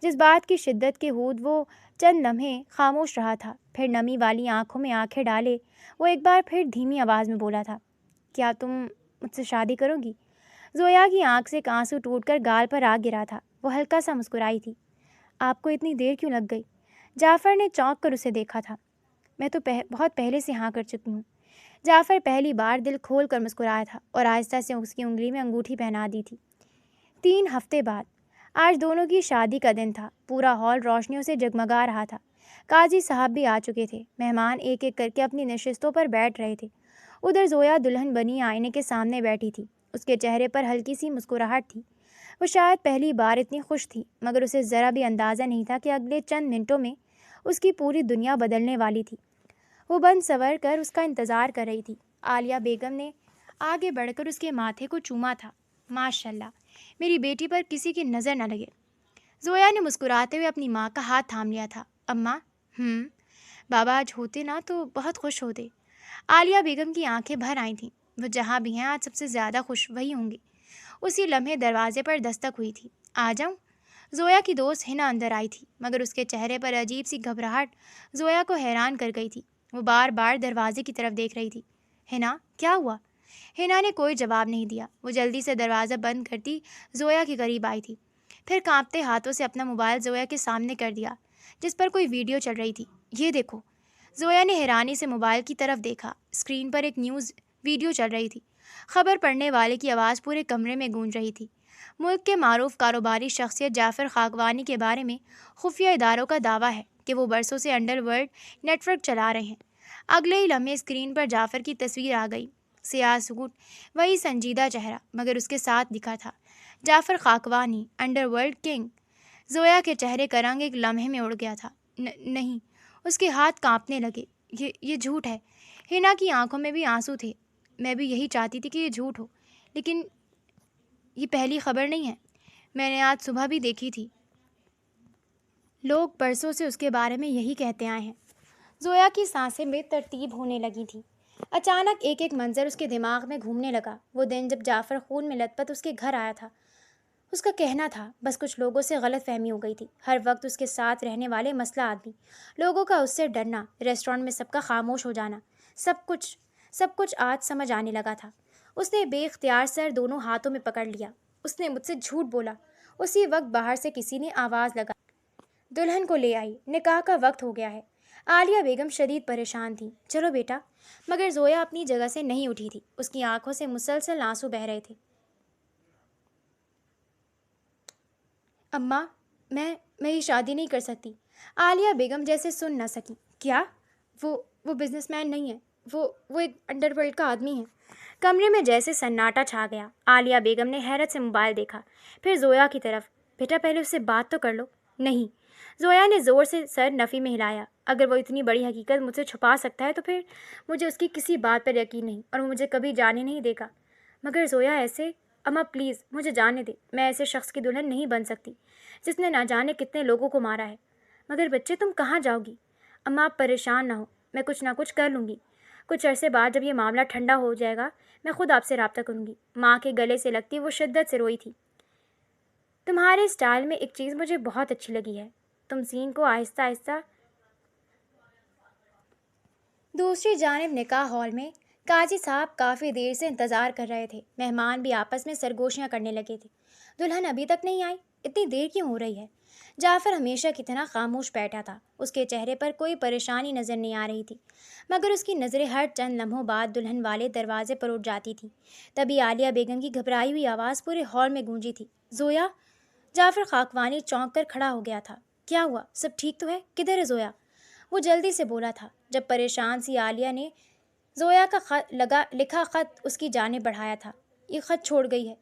جس بات کی شدت کے ہود وہ چند لمحے خاموش رہا تھا، پھر نمی والی آنکھوں میں آنکھیں ڈالے وہ ایک بار پھر دھیمی آواز میں بولا تھا، کیا تم مجھ سے شادی کرو گی؟ زویا کی آنکھ سے ایک آنسو ٹوٹ کر گال پر آ گرا تھا۔ وہ ہلکا سا مسکرائی تھی۔ آپ کو اتنی دیر کیوں لگ گئی؟ جعفر نے چونک کر اسے دیکھا تھا۔ میں تو بہت پہلے سے ہاں کر چکی ہوں۔ جعفر پہلی بار دل کھول کر مسکرایا تھا اور آہستہ سے اس کی انگلی میں انگوٹھی پہنا دی تھی۔ 3 ہفتے بعد آج دونوں کی شادی کا دن تھا۔ پورا ہال روشنیوں سے جگمگا رہا تھا۔ قاضی صاحب بھی آ چکے تھے۔ مہمان ایک ایک کر کے اپنی نشستوں پر بیٹھ رہے تھے۔ ادھر زویا دلہن بنی آئینے کے سامنے بیٹھی تھی۔ اس کے چہرے پر ہلکی سی مسکراہٹ تھی۔ وہ شاید پہلی بار اتنی خوش تھی، مگر اسے ذرا بھی اندازہ نہیں تھا کہ اگلے چند منٹوں میں اس کی پوری دنیا بدلنے والی تھی۔ وہ بن سنور کر اس کا انتظار کر رہی تھی۔ عالیہ بیگم نے آگے بڑھ کر اس کے ماتھے کو چوما تھا۔ ماشاءاللہ، میری بیٹی پر کسی کی نظر نہ لگے۔ زویا نے مسکراتے ہوئے اپنی ماں کا ہاتھ تھام لیا تھا۔ اماں، بابا آج ہوتے نا تو بہت خوش ہوتے۔ عالیہ بیگم کی آنکھیں بھر آئی تھیں۔ وہ جہاں بھی ہیں آج سب سے زیادہ خوش وہی ہوں گی۔ اسی لمحے دروازے پر دستک ہوئی تھی۔ آ جاؤں؟ زویا کی دوست ہنا اندر آئی تھی، مگر اس کے چہرے پر عجیب سی گھبراہٹ زویا کو حیران کر گئی تھی۔ وہ بار بار دروازے کی طرف دیکھ رہی تھی۔ ہنا، کیا ہوا؟ ہنا نے کوئی جواب نہیں دیا۔ وہ جلدی سے دروازہ بند کرتی زویا کے قریب آئی تھی، پھر کانپتے ہاتھوں سے اپنا موبائل زویا کے سامنے کر دیا جس پر کوئی ویڈیو چل رہی تھی۔ یہ دیکھو۔ زویا نے حیرانی سے موبائل کی طرف دیکھا۔ اسکرین پر ایک نیوز ویڈیو چل رہی تھی۔ خبر پڑھنے والے کی آواز پورے کمرے میں گونج رہی تھی۔ ملک کے معروف کاروباری شخصیت جعفر خاکوانی کے بارے میں خفیہ اداروں کا دعویٰ ہے کہ وہ برسوں سے انڈر ورلڈ نیٹ ورک چلا رہے ہیں۔ اگلے ہی لمحے اسکرین پر جعفر کی تصویر آ گئی۔ سیاہ سوٹ، وہی سنجیدہ چہرہ، مگر اس کے ساتھ لکھا تھا Jafar Khakwani, underworld king. Zoya کے چہرے کا رنگ ایک لمحے میں اڑ گیا تھا۔ نہیں، اس کے ہاتھ کانپنے لگے۔ یہ جھوٹ ہے۔ ہنا کی آنکھوں میں بھی آنسو تھے۔ میں بھی یہی چاہتی تھی کہ یہ جھوٹ ہو، لیکن یہ پہلی خبر نہیں ہے۔ میں نے آج صبح بھی دیکھی تھی۔ لوگ برسوں سے اس کے بارے میں یہی کہتے آئے ہیں۔ زویا کی سانسیں بے ترتیب ہونے لگی تھیں۔ اچانک ایک ایک منظر اس کے دماغ میں گھومنے لگا۔ وہ دن جب جعفر خون میں لت پت اس کے گھر آیا تھا۔ اس کا کہنا تھا، بس کچھ لوگوں سے غلط فہمی ہو گئی تھی۔ ہر وقت اس کے ساتھ رہنے والے مسئلہ آدمی، لوگوں کا اس سے ڈرنا، ریسٹورانٹ میں سب کا خاموش ہو جانا، سب کچھ آج سمجھ آنے لگا تھا۔ اس نے بے اختیار سر دونوں ہاتھوں میں پکڑ لیا۔ اس نے مجھ سے جھوٹ بولا۔ اسی وقت باہر سے کسی نے آواز لگا، دلہن کو لے آئی، نکاح کا وقت ہو گیا ہے۔ عالیہ بیگم شدید پریشان تھیں۔ چلو بیٹا۔ مگر زویا اپنی جگہ سے نہیں اٹھی تھی۔ اس کی آنکھوں سے مسلسل آنسو بہہ رہے تھے۔ اماں، میں یہ شادی نہیں کر سکتی۔ عالیہ بیگم جیسے سن نہ سکی۔ کیا؟ وہ بزنس مین نہیں ہے، وہ ایک انڈر ورلڈ کا آدمی ہے۔ کمرے میں جیسے سناٹا چھا گیا۔ عالیہ بیگم نے حیرت سے موبائل دیکھا، پھر زویا کی طرف۔ بیٹا پہلے اس سے بات تو کر لو۔ نہیں۔ زویا نے زور سے سر نفی میں ہلایا۔ اگر وہ اتنی بڑی حقیقت مجھ سے چھپا سکتا ہے تو پھر مجھے اس کی کسی بات پر یقین نہیں اور وہ مجھے کبھی جانے نہیں دے گا۔ مگر زویا ایسے… اماں پلیز مجھے جانے دے، میں ایسے شخص کی دلہن نہیں بن سکتی جس نے نہ جانے کتنے لوگوں کو مارا ہے۔ مگر بچے تم کہاں جاؤ گی؟ اماں آپ پریشان نہ ہو، میں کچھ نہ کچھ کر لوں گی۔ کچھ عرصے بعد جب یہ معاملہ ٹھنڈا ہو جائے گا میں خود آپ سے رابطہ کروں گی۔ ماں کے گلے سے لگتی وہ شدت سے روئی تھی۔ تمہارے اسٹائل میں ایک چیز مجھے بہت اچھی لگی ہے، تم سین کو آہستہ آہستہ… دوسری جانب نکاح ہال میں قاضی صاحب کافی دیر سے انتظار کر رہے تھے۔ مہمان بھی آپس میں سرگوشیاں کرنے لگے تھے۔ دلہن ابھی تک نہیں آئی، اتنی دیر کیوں ہو رہی ہے؟ جعفر ہمیشہ کی طرح خاموش بیٹھا تھا۔ اس کے چہرے پر کوئی پریشانی نظر نہیں آ رہی تھی، مگر اس کی نظریں ہر چند لمحوں بعد دلہن والے دروازے پر اٹھ جاتی تھیں۔ تبھی عالیہ بیگم کی گھبرائی ہوئی آواز پورے ہال میں گونجی تھی، زویا! جعفر خاکوانی چونک کر کھڑا ہو گیا تھا۔ کیا ہوا؟ سب ٹھیک تو ہے؟ کدھر ہے زویا؟ وہ جلدی سے بولا تھا جب پریشان سی عالیہ نے زویا کا لکھا خط اس کی جانب بڑھایا تھا۔ یہ خط چھوڑ گئی ہے۔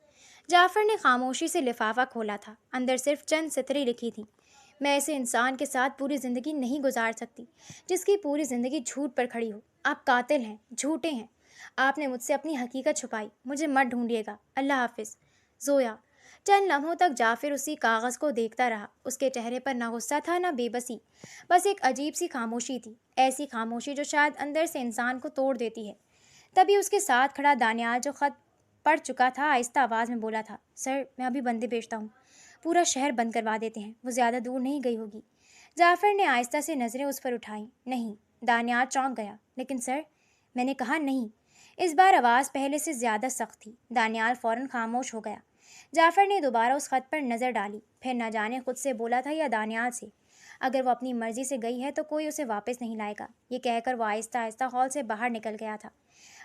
جعفر نے خاموشی سے لفافہ کھولا تھا۔ اندر صرف چند سطریں لکھی تھیں۔ میں ایسے انسان کے ساتھ پوری زندگی نہیں گزار سکتی جس کی پوری زندگی جھوٹ پر کھڑی ہو۔ آپ قاتل ہیں، جھوٹے ہیں۔ آپ نے مجھ سے اپنی حقیقت چھپائی، مجھے مت ڈھونڈیے گا۔ اللہ حافظ، زویا۔ چند لمحوں تک جعفر اسی کاغذ کو دیکھتا رہا۔ اس کے چہرے پر نہ غصہ تھا نہ بے بسی، بس ایک عجیب سی خاموشی تھی، ایسی خاموشی جو شاید اندر سے انسان کو توڑ دیتی ہے۔ تبھی اس کے ساتھ کھڑا دانیال جو خط پڑھ چکا تھا آہستہ آواز میں بولا تھا، سر میں ابھی بندے بھیجتا ہوں، پورا شہر بند کروا دیتے ہیں، وہ زیادہ دور نہیں گئی ہوگی۔ جعفر نے آہستہ سے نظریں اس پر اٹھائیں۔ نہیں۔ دانیال چونک گیا۔ لیکن سر… میں نے کہا نہیں۔ اس بار آواز پہلے سے زیادہ سخت تھی۔ دانیال فوراً خاموش ہو گیا۔ جعفر نے دوبارہ اس خط پر نظر ڈالی، پھر نہ جانے خود سے بولا تھا یا دانیال سے، اگر وہ اپنی مرضی سے گئی ہے تو کوئی اسے واپس نہیں لائے گا۔ یہ کہہ کر وہ آہستہ آہستہ ہال سے باہر نکل گیا تھا۔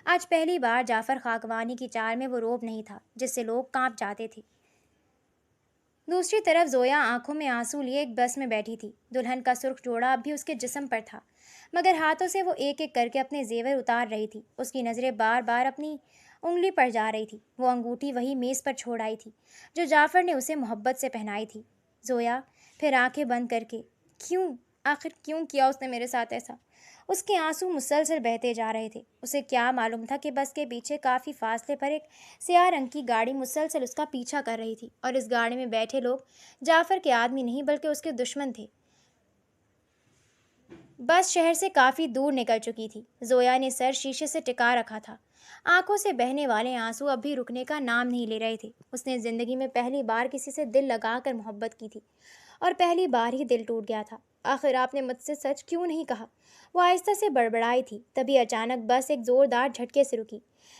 آج پہلی بار جعفر خاکوانی کی چال میں وہ روب نہیں تھا جس سے لوگ کانپ جاتے تھے۔ دوسری طرف زویا آنکھوں میں آنسو لیے ایک بس میں بیٹھی تھی۔ دلہن کا سرخ جوڑا اب بھی اس کے جسم پر تھا، مگر ہاتھوں سے وہ ایک ایک کر کے اپنے زیور اتار رہی تھی۔ اس کی نظریں بار بار اپنی انگلی پر جا رہی تھی۔ وہ انگوٹھی وہی میز پر چھوڑ آئی تھی جو جعفر نے اسے محبت سے پہنائی تھی۔ زویا، پھر آنکھیں بند کر کے، کیوں؟ آخر کیوں کیا اس نے میرے ساتھ ایسا؟ اس کے آنسو مسلسل بہتے جا رہے تھے۔ اسے کیا معلوم تھا کہ بس کے پیچھے کافی فاصلے پر ایک سیاہ رنگ کی گاڑی مسلسل اس کا پیچھا کر رہی تھی، اور اس گاڑی میں بیٹھے لوگ جعفر کے آدمی نہیں بلکہ اس کے دشمن تھے۔ بس شہر سے کافی دور نکل چکی تھی۔ زویا نے سر شیشے سے ٹکا رکھا تھا۔ آنکھوں سے بہنے والے آنسو اب بھی رکنے کا نام نہیں لے رہے تھے۔ اس نے زندگی میں پہلی بار کسی سے دل لگا کر محبت کی تھی، اور پہلی بار ہی دل ٹوٹ گیا تھا۔ آخر آپ نے مجھ سے سچ کیوں نہیں کہا؟ وہ آہستہ سے بڑبڑائی تھی۔ تبھی اچانک بس ایک زوردار جھٹکے سے رکی۔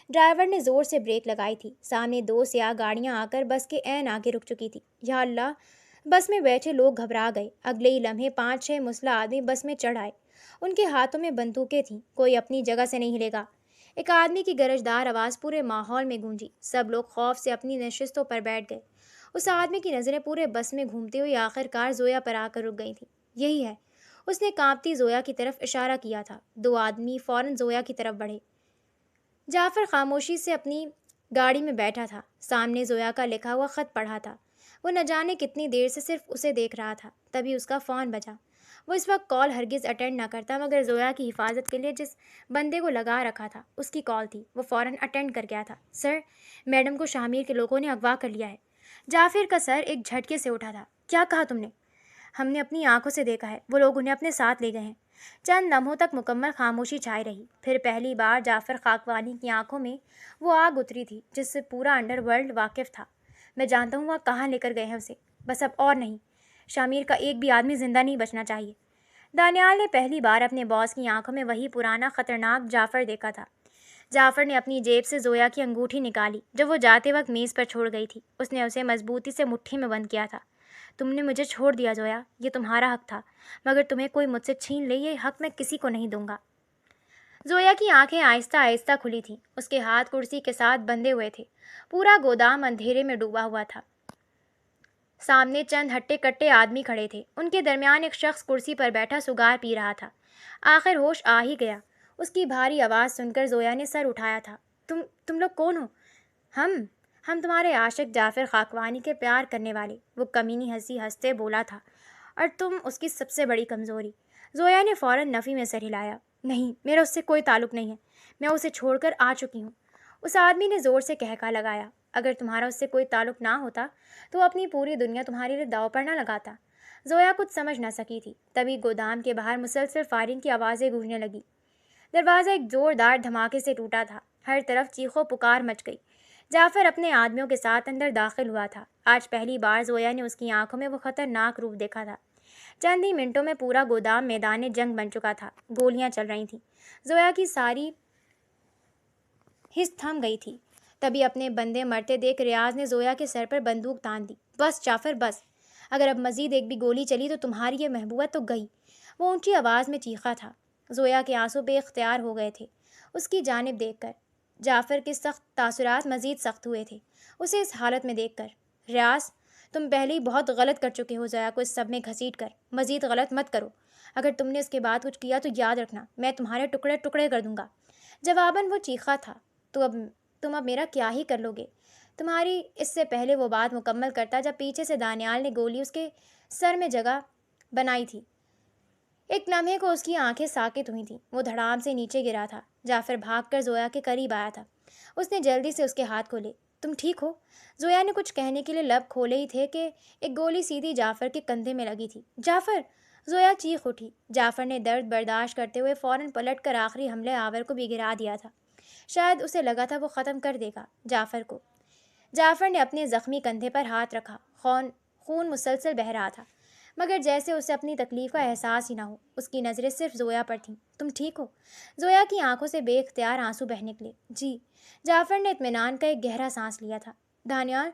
ڈرائیور نے زور سے بریک لگائی تھی۔ سامنے دو سیاہ گاڑیاں آ کر بس کے عین آگے رک چکی تھی۔ یا اللہ! بس میں بیٹھے لوگ گھبرا گئے۔ اگلے ہی لمحے 5-6 مسلح آدمی بس میں چڑھ آئے۔ ان کے ہاتھوں میں بندوقیں تھیں۔ کوئی اپنی جگہ سے نہیں ہلے گا۔ ایک آدمی کی گرجدار آواز پورے ماحول میں گونجی۔ سب لوگ خوف سے اپنی نشستوں پر بیٹھ گئے۔ اس آدمی کی نظریں پورے بس میں گھومتے ہوئے آخر کار زویا پر آ کر رک گئی تھیں۔ یہی ہے۔ اس نے کانپتی زویا کی طرف اشارہ کیا تھا۔ دو آدمی فوراً زویا کی طرف بڑھے۔ جعفر خاموشی سے اپنی گاڑی میں بیٹھا تھا، سامنے زویا کا لکھا ہوا خط پڑھا تھا۔ وہ نہ جانے کتنی دیر سے صرف اسے دیکھ رہا تھا۔ تبھی اس کا فون بجا۔ وہ اس وقت کال ہرگز اٹینڈ نہ کرتا، مگر زویا کی حفاظت کے لیے جس بندے کو لگا رکھا تھا اس کی کال تھی۔ وہ فوراً اٹینڈ کر گیا تھا۔ سر، میڈم کو شامیر کے لوگوں نے اغوا کر لیا ہے۔ جعفر کا سر ایک جھٹکے سے اٹھا تھا۔ کیا کہا تم نے؟ ہم نے اپنی آنکھوں سے دیکھا ہے، وہ لوگ انہیں اپنے ساتھ لے گئے ہیں۔ چند لمحوں تک مکمل خاموشی چھائی رہی۔ پھر پہلی بار جعفر خاکوانی کی آنکھوں میں وہ آگ اتری تھی جس سے پورا انڈر ورلڈ واقف تھا۔ میں جانتا ہوں وہ کہاں لے کر گئے ہیں اسے، بس اب اور نہیں۔ شامیر کا ایک بھی آدمی زندہ نہیں بچنا چاہیے۔ دانیال نے پہلی بار اپنے باس کی آنکھوں میں وہی پرانا خطرناک جعفر دیکھا تھا۔ جعفر نے اپنی جیب سے زویا کی انگوٹھی نکالی جو وہ جاتے وقت میز پر چھوڑ گئی تھی۔ اس نے اسے مضبوطی سے مٹھی میں بند کیا تھا۔ تم نے مجھے چھوڑ دیا زویا، یہ تمہارا حق تھا، مگر تمہیں کوئی مجھ سے چھین لے یہ حق میں کسی کو نہیں دوں گا۔ زویا کی آنکھیں آہستہ آہستہ کھلی تھیں۔ اس کے ہاتھ کرسی کے ساتھ بندھے ہوئے تھے۔ پورا گودام اندھیرے میں ڈوبا ہوا تھا۔ سامنے چند ہٹے کٹے آدمی کھڑے تھے۔ ان کے درمیان ایک شخص کرسی پر بیٹھا سگار پی رہا تھا۔ آخر ہوش آ ہی گیا۔ اس کی بھاری آواز سن کر زویا نے سر اٹھایا تھا۔ تم لوگ کون ہو؟ ہم تمہارے عاشق جعفر خاکوانی کے پیار کرنے والے، وہ کمینی ہنسی ہنستے بولا تھا، اور تم اس کی سب سے بڑی کمزوری۔ زویا نے فوراً نفی میں سر ہلایا۔ نہیں، میرا اس سے کوئی تعلق نہیں ہے، میں اسے چھوڑ کر آ چکی ہوں۔ اس آدمی نے زور سے کہکا لگایا۔ اگر تمہارا اس سے کوئی تعلق نہ ہوتا تو اپنی پوری دنیا تمہارے لیے داؤ پر نہ لگاتا۔ زویا کچھ سمجھ نہ سکی تھی، تبھی گودام کے باہر مسلسل فائرنگ کی آوازیں گونجنے لگی۔ دروازہ ایک زوردار دھماکے سے ٹوٹا تھا، ہر طرف چیخو پکار مچ گئی۔ جعفر اپنے آدمیوں کے ساتھ اندر داخل ہوا تھا۔ آج پہلی بار زویا نے اس کی آنکھوں میں وہ خطرناک روپ دیکھا تھا۔ چند ہی منٹوں میں پورا گودام میدان جنگ بن چکا تھا، گولیاں چل رہی تھیں۔ زویا کی ساری حس تھم گئی تھی۔ تبھی اپنے بندے مرتے دیکھ ریاض نے زویا کے سر پر بندوق تان دی۔ بس جعفر بس، اگر اب مزید ایک بھی گولی چلی تو تمہاری یہ محبوبت تو گئی، وہ اونچی آواز میں چیخا تھا۔ زویا کے آنسو بے اختیار ہو گئے تھے اس کی جانب دیکھ کر۔ جعفر کے سخت تاثرات مزید سخت ہوئے تھے اسے اس حالت میں دیکھ کر۔ ریاض، تم پہلے ہی بہت غلط کر چکے ہو زویا کو اس سب میں گھسیٹ کر، مزید غلط مت کرو۔ اگر تم نے اس کے بعد کچھ کیا تو یاد رکھنا میں تمہارے ٹکڑے ٹکڑے کر دوں گا۔ جواباً وہ چیخا تھا، تم اب میرا کیا ہی کر لو گے؟ تمہاری اس سے پہلے وہ بات مکمل کرتا جب پیچھے سے دانیال نے گولی اس کے سر میں جگہ بنائی تھی۔ ایک لمحے کو اس کی آنکھیں ساکت ہوئی تھیں، وہ دھڑام سے نیچے گرا تھا۔ جعفر بھاگ کر زویا کے قریب آیا تھا، اس نے جلدی سے اس کے ہاتھ کھولے۔ تم ٹھیک ہو؟ زویا نے کچھ کہنے کے لیے لب کھولے ہی تھے کہ ایک گولی سیدھی جعفر کے کندھے میں لگی تھی۔ جعفر! زویا چیخ اٹھی۔ جعفر نے درد برداشت کرتے ہوئے فوراً پلٹ کر آخری حملے آور کو بھی گرا دیا تھا۔ شاید اسے لگا تھا وہ ختم کر دے گا جعفر کو۔ جعفر نے اپنے زخمی کندھے پر ہاتھ رکھا، خون مسلسل بہہ رہا تھا، مگر جیسے اسے اپنی تکلیف کا احساس ہی نہ ہو۔ اس کی نظریں صرف زویا پر تھیں۔ تم ٹھیک ہو؟ زویا کی آنکھوں سے بے اختیار آنسو بہہ نکلے۔ جی۔ جعفر نے اطمینان کا ایک گہرا سانس لیا تھا۔ دانیال؟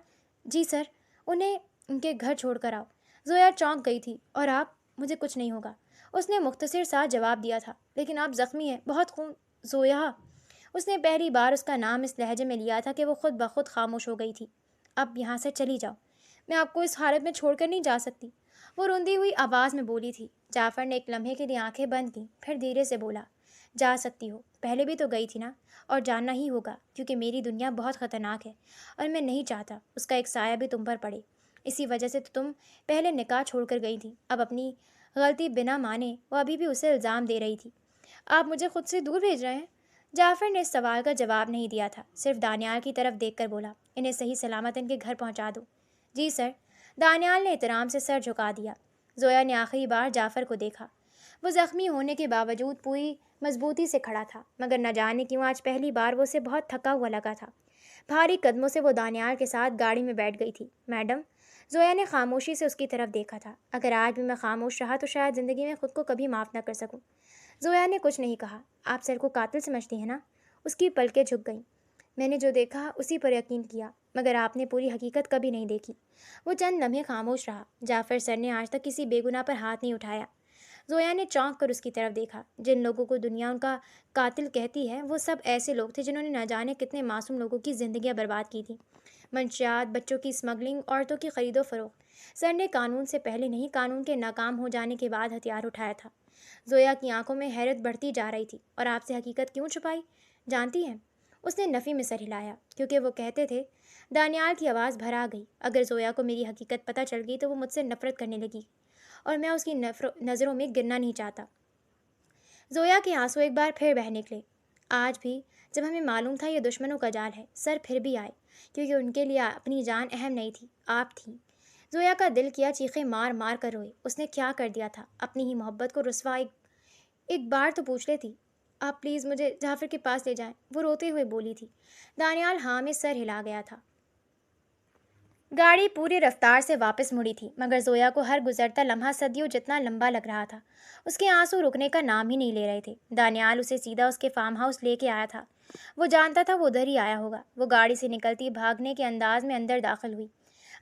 جی سر، انہیں ان کے گھر چھوڑ کر آؤ۔ زویا چونک گئی تھی۔ اور آپ؟ مجھے کچھ نہیں ہوگا، اس نے مختصر سا جواب دیا تھا۔ لیکن آپ زخمی ہیں، بہت خون۔ زویا! اس نے پہلی بار اس کا نام اس لہجے میں لیا تھا کہ وہ خود بخود خاموش ہو گئی تھی۔ اب یہاں سے چلی جاؤ، میں آپ کو اس حالت میں چھوڑ کر نہیں جا سکتی، وہ روندی ہوئی آواز میں بولی تھی۔ جعفر نے ایک لمحے کے لیے آنکھیں بند کیں، پھر دھیرے سے بولا، جا سکتی ہو، پہلے بھی تو گئی تھی نا، اور جاننا ہی ہوگا، کیونکہ میری دنیا بہت خطرناک ہے اور میں نہیں چاہتا اس کا ایک سایہ بھی تم پر پڑے۔ اسی وجہ سے تو تم پہلے نکاح چھوڑ کر گئی تھی۔ اب اپنی غلطی بنا مانے وہ ابھی بھی اسے الزام دے رہی تھی۔ آپ مجھے خود سے دور بھیج رہے ہیں؟ جعفر نے اس سوال کا جواب نہیں دیا تھا، صرف دانیال کی طرف دیکھ کر بولا، انہیں صحیح سلامت ان کے گھر پہنچا دو۔ جی سر۔ دانیال نے احترام سے سر جھکا دیا۔ زویا نے آخری بار جعفر کو دیکھا۔ وہ زخمی ہونے کے باوجود پوری مضبوطی سے کھڑا تھا، مگر نہ جانے کیوں آج پہلی بار وہ اسے بہت تھکا ہوا لگا تھا۔ بھاری قدموں سے وہ دانیال کے ساتھ گاڑی میں بیٹھ گئی تھی۔ میڈم؟ زویا نے خاموشی سے اس کی طرف دیکھا تھا۔ اگر آج بھی میں خاموش رہا تو شاید زندگی میں خود کو کبھی معاف نہ کر سکوں۔ زویا نے کچھ نہیں کہا۔ آپ سر کو قاتل سمجھتی ہیں نا؟ اس کی پلکیں جھک گئیں۔ میں نے جو دیکھا اسی پر یقین کیا، مگر آپ نے پوری حقیقت کبھی نہیں دیکھی۔ وہ چند لمحے خاموش رہا۔ جعفر سر نے آج تک کسی بے گناہ پر ہاتھ نہیں اٹھایا۔ زویا نے چونک کر اس کی طرف دیکھا۔ جن لوگوں کو دنیا ان کا قاتل کہتی ہے وہ سب ایسے لوگ تھے جنہوں نے نہ جانے کتنے معصوم لوگوں کی زندگیاں برباد کی تھیں۔ منشیات، بچوں کی اسمگلنگ، عورتوں کی خرید و فروخت۔ سر نے قانون سے پہلے نہیں، قانون کے ناکام ہو جانے کے بعد ہتھیار اٹھایا تھا۔ زویا کی آنکھوں میں حیرت بڑھتی جا رہی تھی۔ اور آپ سے حقیقت کیوں چھپائی؟ جانتی ہیں؟ اس نے نفی میں سر ہلایا۔ کیونکہ وہ کہتے تھے۔ دانیال کی آواز بھر آ گئی۔ اگر زویا کو میری حقیقت پتہ چل گئی تو وہ مجھ سے نفرت کرنے لگی، اور میں اس کی نظروں میں گرنا نہیں چاہتا۔ زویا کے آنسو ایک بار پھر بہہ نکلے۔ آج بھی جب ہمیں معلوم تھا یہ دشمنوں کا جال ہے، سر پھر بھی آئے، کیونکہ ان کے لیے اپنی جان اہم نہیں تھی، آپ تھیں۔ زویا کا دل کیا چیخیں مار مار کر روئے۔ اس نے کیا کر دیا تھا؟ اپنی ہی محبت کو رسوا ایک بار تو پوچھ لیتی۔ آپ پلیز مجھے جعفر کے پاس لے جائیں، وہ روتے ہوئے بولی تھی۔ دانیال ہاں میں سر ہلا گیا تھا۔ گاڑی پوری رفتار سے واپس مڑی تھی، مگر زویا کو ہر گزرتا لمحہ صدیوں جتنا لمبا لگ رہا تھا۔ اس کے آنسو رکنے کا نام ہی نہیں لے رہے تھے۔ دانیال اسے سیدھا اس کے فارم ہاؤس لے کے آیا تھا۔ وہ جانتا تھا وہ ادھر ہی آیا ہوگا۔ وہ گاڑی سے نکلتی بھاگنے کے انداز میں اندر داخل ہوئی۔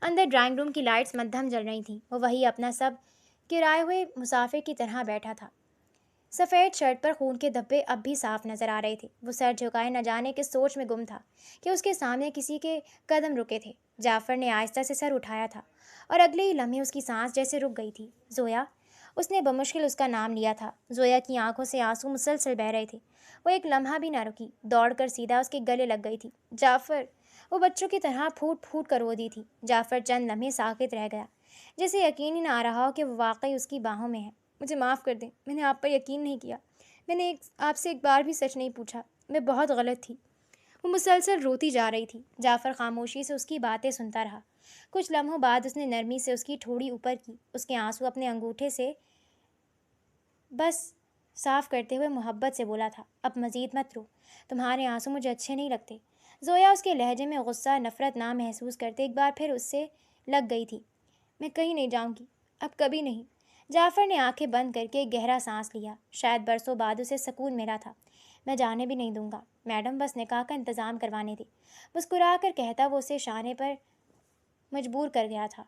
اندر ڈرائنگ روم کی لائٹس مدھم جل رہی تھیں۔ وہ وہی اپنا سب کرائے ہوئے مسافر کی طرح بیٹھا تھا۔ سفید شرٹ پر خون کے دھبے اب بھی صاف نظر آ رہے تھے۔ وہ سر جھکائے نہ جانے کس سوچ میں گم تھا کہ اس کے سامنے کسی کے قدم رکے تھے۔ جعفر نے آہستہ سے سر اٹھایا تھا، اور اگلے ہی لمحے اس کی سانس جیسے رک گئی تھی۔ زویا؟ اس نے بمشکل اس کا نام لیا تھا۔ زویا کی آنکھوں سے آنسو مسلسل بہہ رہے تھے۔ وہ ایک لمحہ بھی نہ رکی، دوڑ کر سیدھا اس کے گلے لگ گئی تھی۔ جعفر! وہ بچوں کی طرح پھوٹ پھوٹ کر رو دی تھی۔ جعفر چند لمحے ساکت رہ گیا، جسے یقین ہی نہ آ رہا ہو کہ وہ واقعی اس کی باہوں میں ہے۔ مجھے معاف کر دیں، میں نے آپ پر یقین نہیں کیا۔ میں نے آپ سے ایک بار بھی سچ نہیں پوچھا۔ میں بہت غلط تھی۔ وہ مسلسل روتی جا رہی تھی۔ جعفر خاموشی سے اس کی باتیں سنتا رہا۔ کچھ لمحوں بعد اس نے نرمی سے اس کی ٹھوڑی اوپر کی، اس کے آنسو اپنے انگوٹھے سے بس صاف کرتے ہوئے محبت سے بولا تھا، اب مزید مت رو، تمہارے آنسو مجھے اچھے نہیں لگتے۔ زویا اس کے لہجے میں غصہ نفرت نہ محسوس کرتے ایک بار پھر اس سے لگ گئی تھی۔ میں کہیں نہیں جاؤں گی، اب کبھی نہیں۔ جعفر نے آنکھیں بند کر کے ایک گہرا سانس لیا۔ شاید برسوں بعد اسے سکون ملا تھا۔ میں جانے بھی نہیں دوں گا میڈم، بس نکاح کا انتظام کروانے دے، مسکرا کر کہتا وہ اسے شانے پر مجبور کر گیا تھا۔